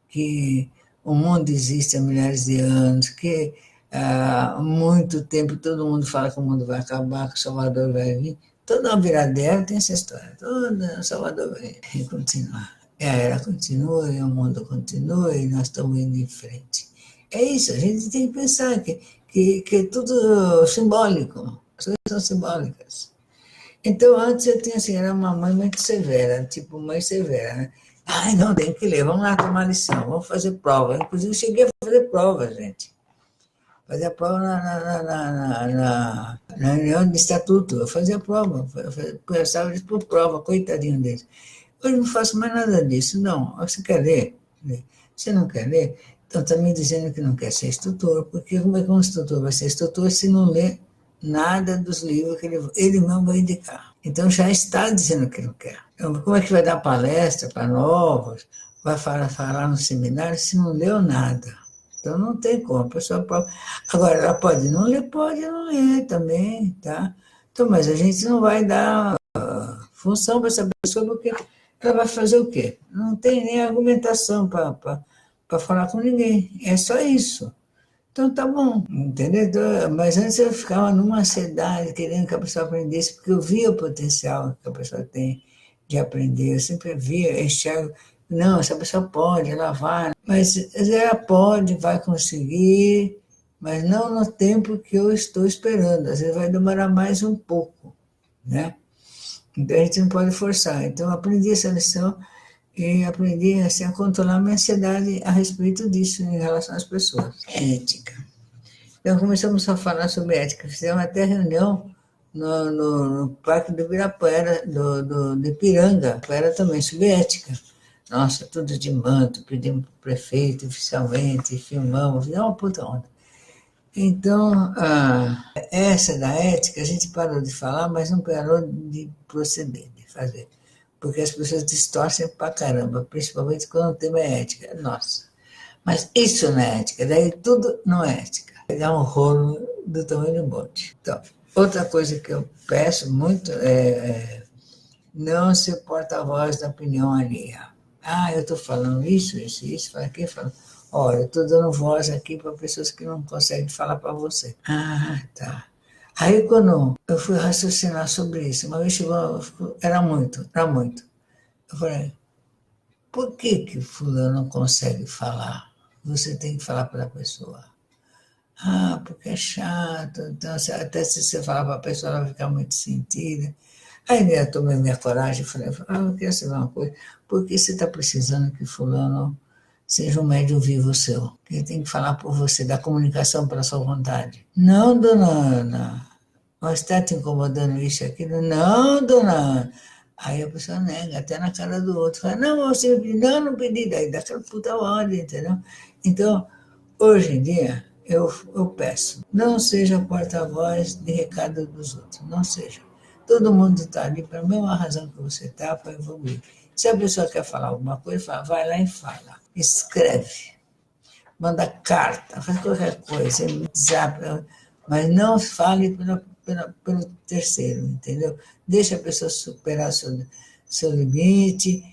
que o mundo existe há milhares de anos, que há muito tempo todo mundo fala que o mundo vai acabar, que o Salvador vai vir. Toda uma viradeira tem essa história. Toda o Salvador vai continuar. E a era continua, e o mundo continua, e nós estamos indo em frente. É isso, a gente tem que pensar que é tudo simbólico. As coisas são simbólicas. Então, antes eu tinha assim, era uma mãe muito severa, tipo mãe severa, né? Ai, não, tem que ler, vamos lá tomar lição, vamos fazer prova. Inclusive, cheguei a fazer prova, gente. Fazia prova na reunião de estatuto, eu fazia prova, passava eles por prova, coitadinho deles. Hoje não faço mais nada disso, não. Você quer ler? Você não quer ler? Então, está me dizendo que não quer ser instrutor, porque como é que um instrutor vai ser instrutor se não lê nada dos livros que ele não vai indicar? Então, já está dizendo que não quer. Então, como é que vai dar palestra para novos, vai falar no seminário se não leu nada? Então, não tem como. A pessoa pode... Agora, ela pode não ler, pode não ler também, tá? Então, mas a gente não vai dar função para essa pessoa, porque ela vai fazer o quê? Não tem nem argumentação para falar com ninguém. É só isso. Então tá bom, entendeu? Então, mas antes eu ficava numa ansiedade, querendo que a pessoa aprendesse, porque eu via o potencial que a pessoa tem de aprender. Eu sempre via, enxergo, não, essa pessoa pode, ela vai. Mas ela pode, vai conseguir, mas não no tempo que eu estou esperando. Às vezes vai demorar mais um pouco, né? Então a gente não pode forçar. Então eu aprendi essa lição e aprendi assim, a controlar minha ansiedade a respeito disso em relação às pessoas. Ética. Então começamos a falar sobre ética. Fizemos até reunião no Parque do Ibirapuera, do Ipiranga, era também sobre ética. Nossa, tudo de manto, pedimos para o prefeito oficialmente, filmamos, fizemos uma puta onda. Então, essa da ética, a gente parou de falar, mas não parou de proceder, de fazer. Porque as pessoas distorcem pra caramba, principalmente quando o tema é ética. Nossa, mas isso não é ética, daí tudo não é ética. Pegar um rolo do tamanho do monte. Então, outra coisa que eu peço muito é não ser porta-voz da opinião alheia. Eu estou falando isso, fala aqui, fala. Olha, eu estou dando voz aqui para pessoas que não conseguem falar para você. Tá. Aí, quando eu fui raciocinar sobre isso, uma vez chegou, era muito. Eu falei, por que fulano não consegue falar? Você tem que falar para a pessoa. Ah, porque é chato. Então, até se você falar para a pessoa, ela vai ficar muito sentida. Aí eu tomei minha coragem e falei, eu quero saber uma coisa, por que você está precisando que fulano seja um médium vivo seu? Que ele tem que falar por você, dar comunicação para a sua vontade. Não, dona Ana, mas está te incomodando isso e aquilo? Não, dona Ana. Aí a pessoa nega, até na cara do outro. Fala, não, você não, não pedi. Daí dá aquela puta ordem, entendeu? Então, hoje em dia, eu peço, não seja porta-voz de recado dos outros, não seja. Todo mundo está ali para a mesma razão que você está, para evoluir. Se a pessoa quer falar alguma coisa, fala, vai lá e fala. Escreve, manda carta, faz qualquer coisa, WhatsApp, mas não fale pelo terceiro, entendeu? Deixa a pessoa superar seu limite,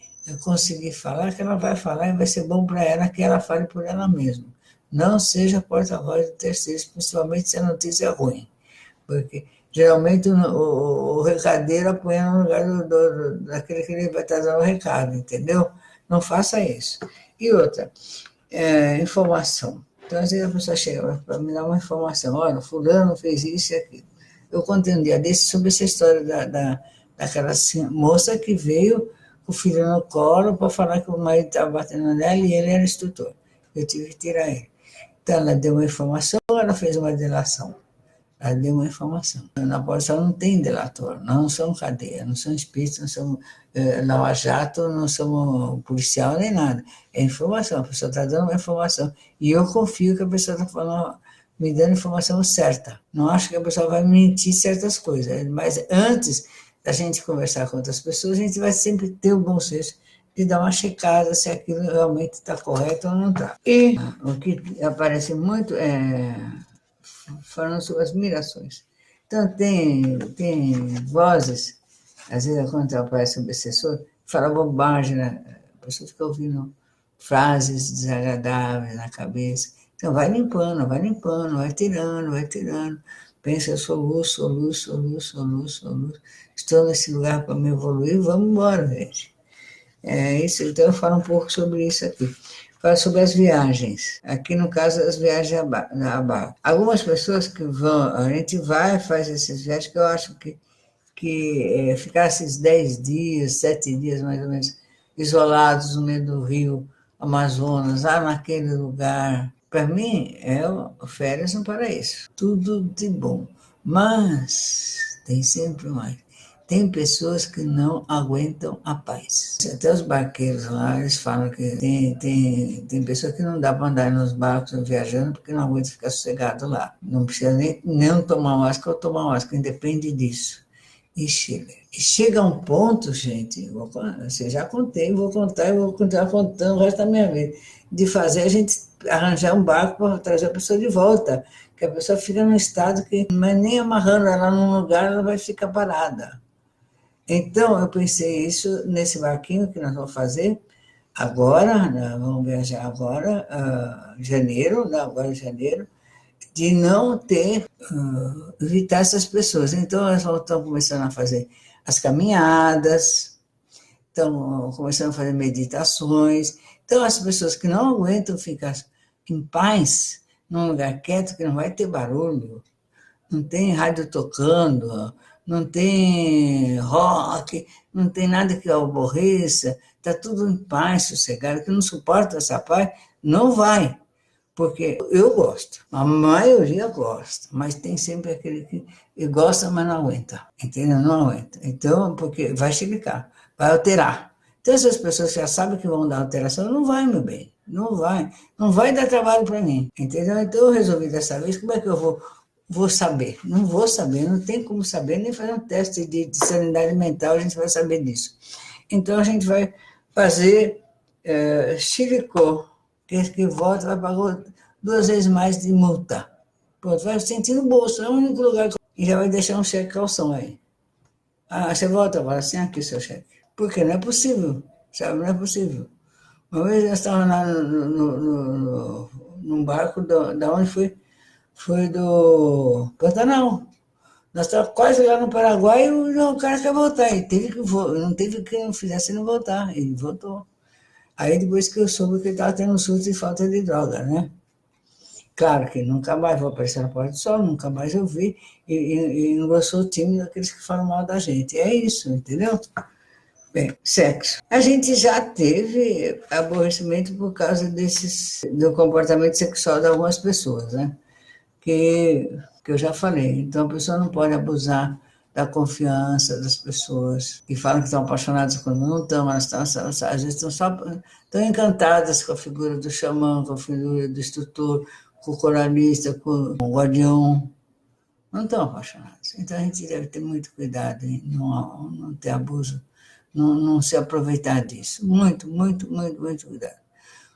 conseguir falar, que ela vai falar e vai ser bom para ela que ela fale por ela mesma. Não seja porta-voz de terceiros, principalmente se a notícia é ruim, porque geralmente o recadeiro apanha no lugar daquele que ele vai estar dando o recado, entendeu? Não faça isso. E outra, informação. Então, às vezes a pessoa chega para me dar uma informação, olha, fulano fez isso e aquilo. Eu contei um dia desse sobre essa história daquela moça que veio com o filho no colo para falar que o marido estava batendo nela e ele era instrutor. Eu tive que tirar ele. Então, ela deu uma informação, ela fez uma delação. Ela deu uma informação. Na Polícia não tem delator, não somos cadeia, não somos espíritos, não somos lava-jato, não somos policial nem nada. É informação, a pessoa está dando uma informação. E eu confio que a pessoa está falando, me dando a informação certa. Não acho que a pessoa vai mentir certas coisas, mas antes da gente conversar com outras pessoas, a gente vai sempre ter o bom senso de dar uma checada se aquilo realmente está correto ou não está. E o que aparece muito falando sobre as mirações. Então, tem vozes, às vezes, quando aparece um obsessor, fala bobagem, né? A pessoa fica ouvindo frases desagradáveis na cabeça. Então, vai limpando, vai tirando, vai tirando. Pensa, eu sou luz, sou luz, sou luz, sou luz, sou luz. Estou nesse lugar para me evoluir, vamos embora, gente. Isso, então eu falo um pouco sobre isso aqui. Falo sobre as viagens. Aqui, no caso, as viagens a barco. Algumas pessoas que vão, a gente vai e faz essas viagens, que eu acho que ficar esses 10 dias, 7 dias mais ou menos, isolados no meio do rio Amazonas, lá naquele lugar, para mim é férias no paraíso. Tudo de bom. Mas tem sempre mais. Tem pessoas que não aguentam a paz. Até os barqueiros lá, eles falam que tem pessoas que não dá para andar nos barcos viajando porque não aguenta ficar sossegado lá. Não precisa nem tomar máscara ou tomar máscara, independe disso. E chega a um ponto, gente, você já contei, vou contar e vou continuar contando o resto da minha vida, de fazer a gente arranjar um barco para trazer a pessoa de volta, que a pessoa fica num estado que, mas nem amarrando ela num lugar, ela vai ficar parada. Então, eu pensei isso nesse barquinho que nós vamos fazer agora, né, vamos viajar agora, janeiro, não, agora em janeiro, de não ter, evitar essas pessoas. Então, elas estão começando a fazer as caminhadas, estão começando a fazer meditações. Então, as pessoas que não aguentam ficar em paz, num lugar quieto, que não vai ter barulho, não tem rádio tocando, não tem rock, não tem nada que aborreça, está tudo em paz, sossegado, que não suporta essa paz, não vai. Porque eu gosto, a maioria gosta, mas tem sempre aquele que gosta, mas não aguenta, entendeu? Não aguenta. Então, porque vai explicar, vai alterar. Então, essas pessoas já sabem que vão dar alteração, não vai, meu bem, não vai dar trabalho para mim, entendeu? Então, eu resolvi dessa vez, como é que eu vou saber? Não vou saber, não tem como saber, nem fazer um teste de sanidade mental, a gente vai saber disso. Então, a gente vai fazer Chiricó, que volta vai pagar 2 vezes mais de multa. Pronto, vai sentir no bolso, é o único lugar que... E já vai deixar um cheque calção aí. Ah, você volta agora, assim, aqui o seu cheque. Porque não é possível, sabe, não é possível. Uma vez nós estávamos lá num barco, da onde foi do Pantanal. Nós estávamos quase lá no Paraguai e o cara quer voltar. Ele teve que não teve que não fizesse ele voltar. Ele voltou. Aí depois que eu soube que ele estava tendo um surto de falta de droga, né? Claro que nunca mais vou aparecer na Porta do Sol, nunca mais eu vi, e não sou o time daqueles que falam mal da gente. É isso, entendeu? Bem, sexo. A gente já teve aborrecimento por causa do comportamento sexual de algumas pessoas, né? Que eu já falei. Então, a pessoa não pode abusar da confiança das pessoas que falam que estão apaixonadas quando não estão, elas estão, às vezes estão só estão encantadas com a figura do xamã, com a figura do instrutor, com o coralista, com o guardião. Não estão apaixonadas. Então, a gente deve ter muito cuidado em não ter abuso, não se aproveitar disso. Muito, muito, muito, muito cuidado.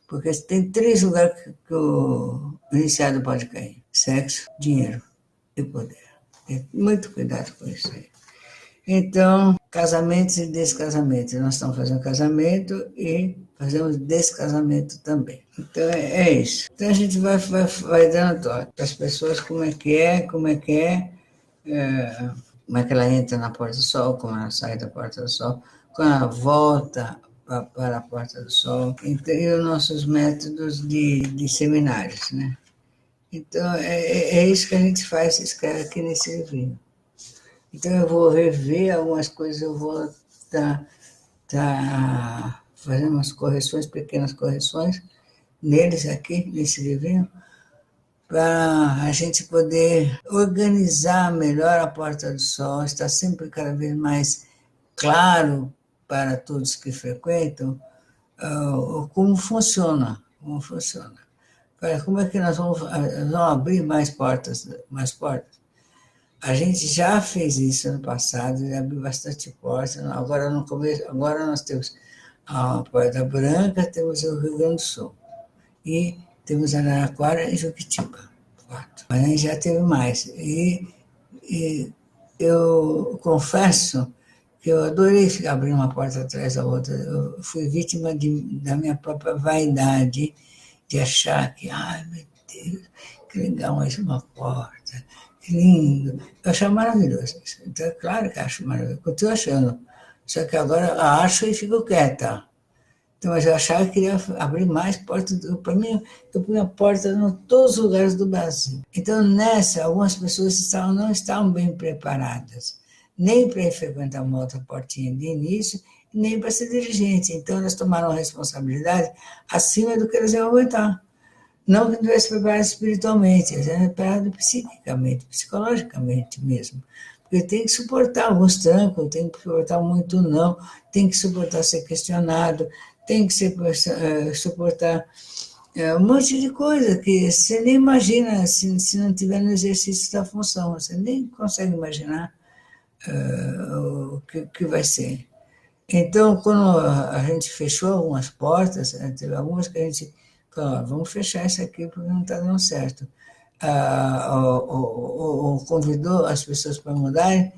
Porque tem 3 lugares que o iniciado pode cair: sexo, dinheiro e poder. Tem muito cuidado com isso aí. Então, casamentos e descasamentos. Nós estamos fazendo casamento e fazemos descasamento também. Então, é isso. Então, a gente vai dando toque para as pessoas como é que é, como é ela entra na Porta do Sol, como ela sai da Porta do Sol, quando ela volta para a Porta do Sol, então, e os nossos métodos de seminários, né? Então, é isso que a gente faz, se escreve aqui nesse livrinho. Então, eu vou rever algumas coisas, eu vou fazendo umas correções, pequenas correções, neles aqui, nesse livrinho, para a gente poder organizar melhor a Porta do Sol, está sempre cada vez mais claro para todos que frequentam como funciona, como funciona. Como é que nós vamos abrir mais portas, mais portas? A gente já fez isso ano passado, já abriu bastante portas. Agora, no começo, agora nós temos a Porta Branca, temos o Rio Grande do Sul. E temos Araraquara e Juquitiba. 4. Mas a gente já teve mais. E eu confesso que eu adorei abrir uma porta atrás da outra. Eu fui vítima da minha própria vaidade, de achar que, ai meu Deus, que legal mais uma porta, que lindo. Eu achava maravilhoso isso. Então, é claro que acho maravilhoso, continuo achando. Só que agora acho e fico quieta. Então, mas eu achava que queria abrir mais portas. Para mim, eu punha porta em todos os lugares do Brasil. Então, nessa, algumas pessoas não estavam bem preparadas, nem para frequentar uma outra portinha de início, nem para ser dirigente. Então, elas tomaram a responsabilidade acima do que elas iam aguentar. Não que não tivesse preparado espiritualmente, elas eram preparadas psiquicamente, psicologicamente mesmo. Porque tem que suportar alguns trancos, tem que suportar muito não, tem que suportar ser questionado, tem que suportar um monte de coisa que você nem imagina se não tiver no exercício da função, você nem consegue imaginar o que vai ser. Então, quando a gente fechou algumas portas, teve algumas que a gente falou, vamos fechar isso aqui porque não está dando certo. Convidou as pessoas para mudarem,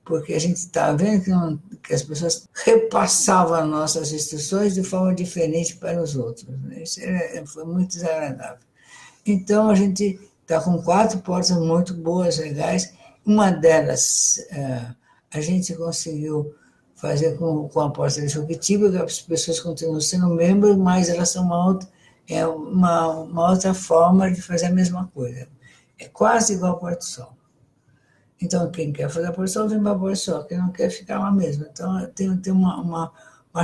porque a gente estava vendo que as pessoas repassavam nossas instruções de forma diferente para os outros. Isso foi muito desagradável. Então, a gente está com 4 portas muito boas, legais. Uma delas, a gente conseguiu fazer com a porta de Juquitiba, que as pessoas continuam sendo membros, mas elas são uma outra forma de fazer a mesma coisa. É quase igual a Porta do Sol. Então, quem quer fazer a Porta do Sol, vem para a Porta do Sol. Quem não quer, ficar lá mesmo. Então, tem uma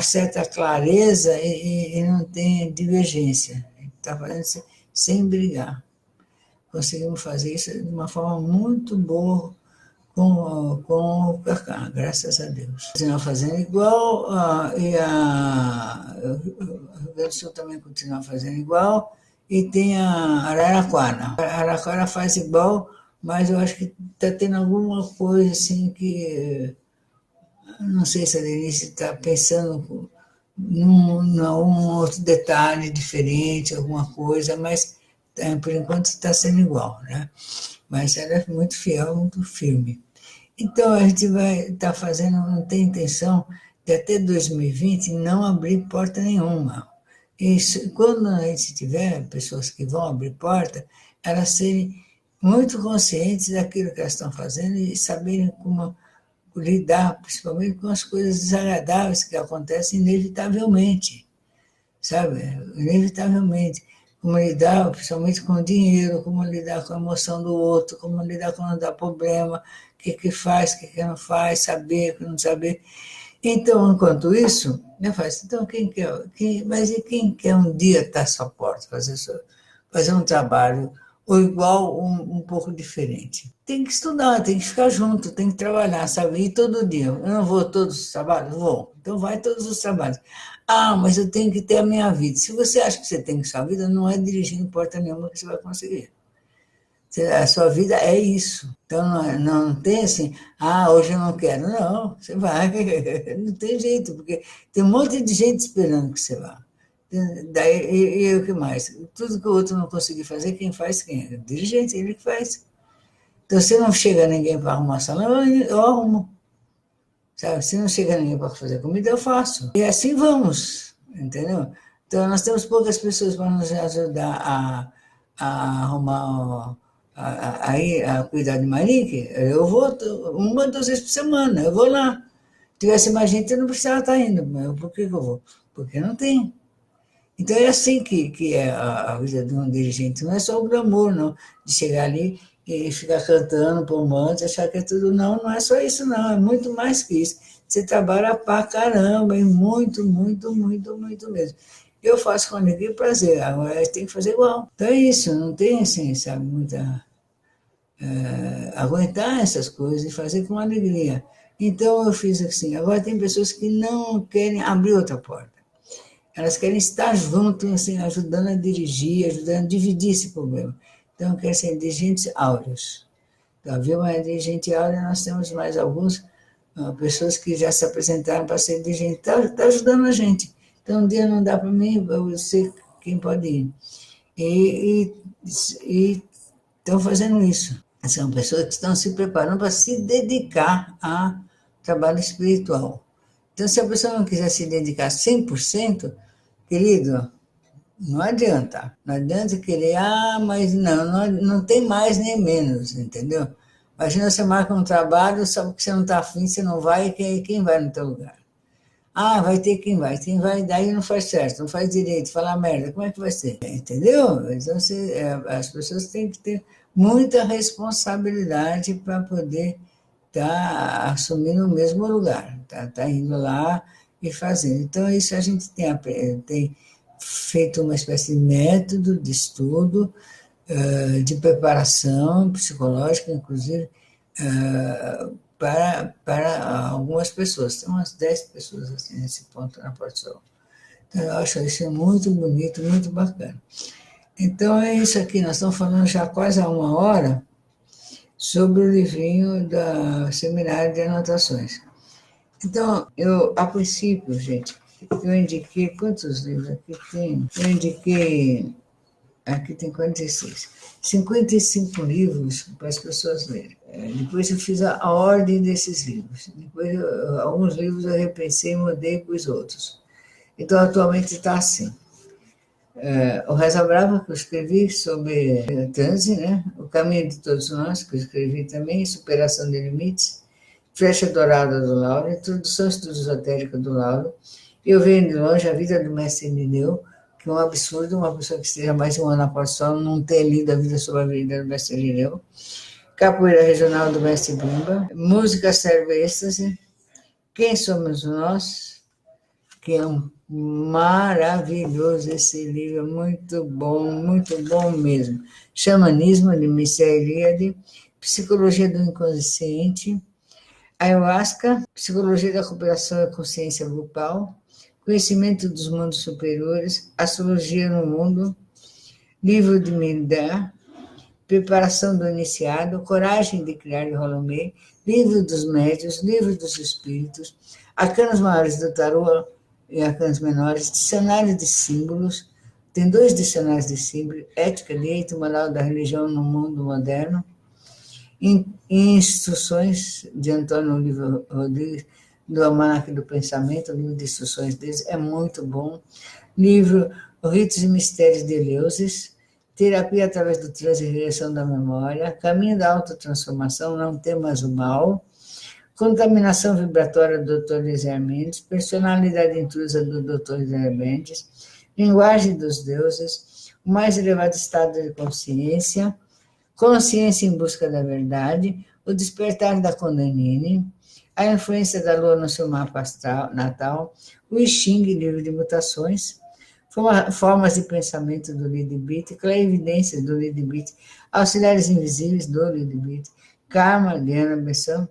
certa clareza e não tem divergência. A gente está fazendo sem brigar. Conseguimos fazer isso de uma forma muito boa com o Cacá, graças a Deus. Continua fazendo igual, e o Rio Grande do Sul também continua fazendo igual, e tem a Araraquara. A Araraquara faz igual, mas eu acho que está tendo alguma coisa assim que, não sei se a Denise está pensando num outro detalhe diferente, alguma coisa, mas por enquanto está sendo igual, né? Mas ela é muito fiel, muito firme. Então, a gente vai estar fazendo, não tem intenção de até 2020 não abrir porta nenhuma. E quando a gente tiver pessoas que vão abrir porta, elas serem muito conscientes daquilo que elas estão fazendo e saberem como lidar, principalmente com as coisas desagradáveis que acontecem inevitavelmente, sabe? Inevitavelmente. como lidar, principalmente com o dinheiro, como lidar com a emoção do outro, como lidar quando dá problema, o que faz, o que não faz, saber, o que não saber. Então, enquanto isso, eu faço, então mas e quem quer um dia estar à sua porta, fazer um trabalho, ou igual, um pouco diferente? Tem que estudar, tem que ficar junto, tem que trabalhar, sabe? E todo dia. Eu não vou todos os trabalhos? Vou. Então vai todos os trabalhos. Ah, mas eu tenho que ter a minha vida. Se você acha que você tem sua vida, não é dirigindo porta nenhuma que você vai conseguir. A sua vida é isso. Então, não tem assim, hoje eu não quero. Não, você vai. Não tem jeito, porque tem um monte de gente esperando que você vá. Daí, e o que mais? Tudo que o outro não conseguir fazer, quem faz? Quem é? O dirigente, ele que faz. Então, se não chega ninguém para arrumar salão, eu arrumo. Sabe? Se não chega ninguém para fazer comida, eu faço. E assim vamos, entendeu? Então, nós temos poucas pessoas para nos ajudar a arrumar, a cuidar de Marique. Eu vou 1 2 vezes por semana, eu vou lá. Se tivesse mais gente, eu não precisava estar indo. Mas por que eu vou? Porque não tem. Então é assim que é a vida de um dirigente. Não é só o glamour, não, de chegar ali e ficar cantando pulmante, achar que é tudo. Não, não é só isso, não. É muito mais que isso. Você trabalha pra caramba, e muito, muito, muito, muito mesmo. Eu faço com alegria e prazer, agora tem que fazer igual. Então é isso, não tem assim, sabe, muita. Aguentar essas coisas e fazer com alegria. Então eu fiz assim. Agora tem pessoas que não querem abrir outra porta. Elas querem estar juntas, assim, ajudando a dirigir, ajudando a dividir esse problema. Então, querem ser dirigentes áureos. Então, havia uma dirigente áurea, nós temos mais algumas pessoas que já se apresentaram para ser dirigente. Está ajudando a gente. Então, um dia não dá para mim, eu sei quem pode ir. E estão fazendo isso. São pessoas que estão se preparando para se dedicar a trabalho espiritual. Então, se a pessoa não quiser se dedicar 100%, querido, não adianta. Não adianta querer, mas não tem mais nem menos, entendeu? Imagina você marca um trabalho, sabe que você não está afim, você não vai, quem vai no teu lugar? Vai ter quem vai, daí não faz certo, não faz direito, fala merda, como é que vai ser? Entendeu? Então, as pessoas têm que ter muita responsabilidade para poder estar assumindo o mesmo lugar, tá indo lá e fazendo. Então, isso a gente tem feito uma espécie de método de estudo, de preparação psicológica, inclusive, para algumas pessoas. Tem umas 10 pessoas assim, nesse ponto na Porto Sol. Então, eu acho isso muito bonito, muito bacana. Então, é isso aqui. Nós estamos falando já quase há 1 hora sobre o livrinho da Seminário de Anotações. Então, a princípio, gente, eu indiquei quantos livros aqui tem? Eu indiquei, aqui tem 46, 55 livros para as pessoas lerem. Depois eu fiz a ordem desses livros. Depois, alguns livros eu repensei e mudei para os outros. Então, atualmente está assim. O Reza Brava, que eu escrevi sobre transe, né? O Caminho de Todos Nós, que eu escrevi também, Superação de Limites, Flecha Dourada do Lauro, Introdução ao Estudo Esotérico do Lauro. Eu venho de longe, A Vida do Mestre Irineu, que é um absurdo uma pessoa que esteja mais de 1 ano na Porto Sol não ter lido A Vida sobre a Vida do Mestre Irineu. Capoeira Regional do Mestre Bumba, Música, Cérebro e Êxtase, Quem Somos Nós, que é maravilhoso esse livro, muito bom mesmo. Xamanismo, de Mircea Eliade, Psicologia do Inconsciente, Ayahuasca, Psicologia da Cooperação e Consciência Grupal, Conhecimento dos Mundos Superiores, Astrologia no Mundo, Livro de Mindar, Preparação do Iniciado, Coragem de Criar de Rolomé, Livro dos Médios, Livro dos Espíritos, Arcanos Maiores do Tarô e Arcanos Menores, Dicionário de Símbolos, tem 2 dicionários de símbolos, Ética, Direito, Moral da Religião no Mundo Moderno, Instruções de Antônio Oliveira Rodrigues, do Almanaque do Pensamento, o livro de instruções deles é muito bom. Livro Ritos e Mistérios de Eleusis, Terapia através do transe e regressão da memória, Caminho da Autotransformação, Não Temas o Mal, Contaminação Vibratória do Dr. Eliezer Mendes, Personalidade Intrusa do Dr. Eliezer Mendes, Linguagem dos Deuses, o mais elevado estado de consciência, consciência em busca da verdade, o despertar da Kundalini, a influência da lua no seu mapa astral, natal, o I Ching, livro de mutações, formas de pensamento do Lidbit, clarividência do Lidbit, auxiliares invisíveis do Lidbit, karma de Ana Bessan,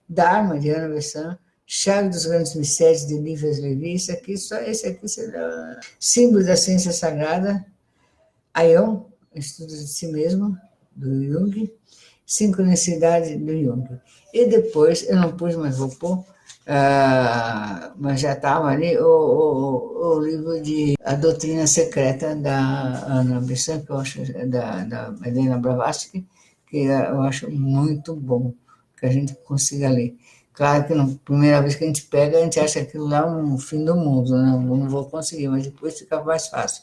dharma de Ana Bessan, chave dos grandes mistérios de Livres Levi, esse aqui será símbolo da ciência sagrada, Aion, estudo de si mesmo, do Jung, sincronicidade do Jung. E depois, eu não pus, mas vou pôr, mas já estava ali, o livro de A Doutrina Secreta da Ana Bessan, que eu acho, da Helena Blavatsky, que eu acho muito bom que a gente consiga ler. Claro que na primeira vez que a gente pega, a gente acha aquilo lá um fim do mundo, né? Eu não vou conseguir, mas depois fica mais fácil,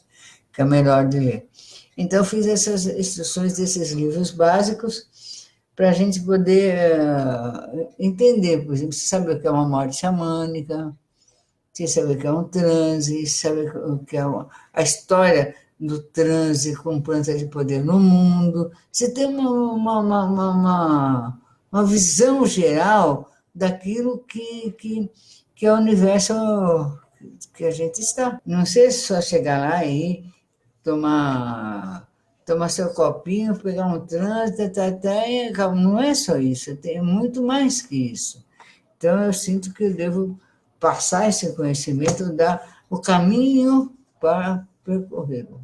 fica melhor de ler. Então, eu fiz essas instruções desses livros básicos para a gente poder entender, por exemplo, você sabe o que é uma morte xamânica, você sabe o que é um transe, sabe o que é a história do transe com planta de poder no mundo. Você tem uma visão geral daquilo que é o universo que a gente está. Não sei se só chegar lá e tomar seu copinho, pegar um trânsito, e não é só isso, tem muito mais que isso. Então, eu sinto que eu devo passar esse conhecimento, dar o caminho para percorrê-lo.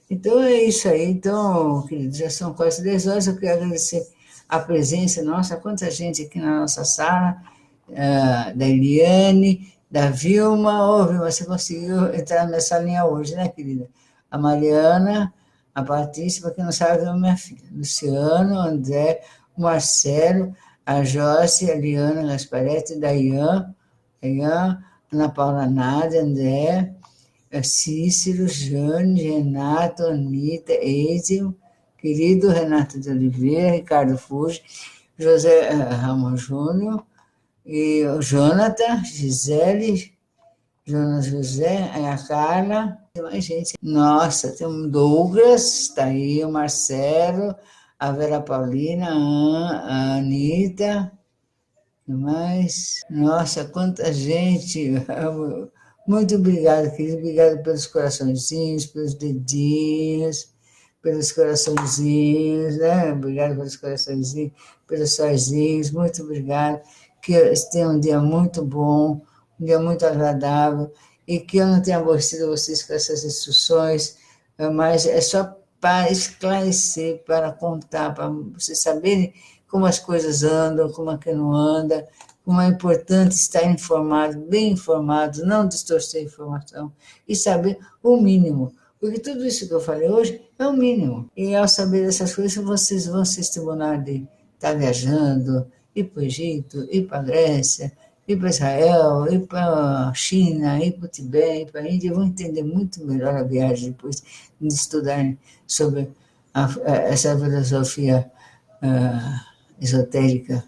Então, é isso aí. Então, queridos, já são quase 10 horas, eu quero agradecer a presença nossa, quanta gente aqui na nossa sala, da Eliane, da Vilma. Ô, Vilma, você conseguiu entrar nessa linha hoje, né, querida? A Mariana, a Patrícia, para quem não sabe, é minha filha. Luciano, André, o Marcelo, a Joyce, a Liana Gasparetti, a Ian, Ana Paula Nádia, André, Cícero, Jane, Renato, Anitta, Eizio, querido Renato de Oliveira, Ricardo Fuji, José Ramon Júnior, e o Jonathan, Gisele, Jonas José, a Carla, tem mais gente. Nossa, tem o Douglas, está aí, o Marcelo, a Vera Paulina, a Anitta, mais. Nossa, quanta gente! Muito obrigada, querido. Obrigada pelos coraçõezinhos, pelos dedinhos, pelos coraçõezinhos, né? Obrigada pelos coraçõezinhos, pelos sozinhos. Muito obrigada. Que tenham um dia muito bom, um dia muito agradável, e que eu não tenha aborrecido vocês com essas instruções, mas é só para esclarecer, para contar, para vocês saberem como as coisas andam, como é que não anda, como é importante estar informado, bem informado, não distorcer a informação e saber o mínimo. Porque tudo isso que eu falei hoje é o mínimo. E ao saber dessas coisas, vocês vão se estimular de estar viajando, ir para o Egito, ir para a Grécia, ir para Israel, ir para a China, ir para o Tibete, ir para a Índia, vão entender muito melhor a viagem depois de estudarem sobre essa filosofia esotérica,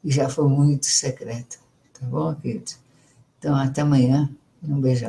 que já foi muito secreta. Tá bom, querido? Então, até amanhã. Um beijão.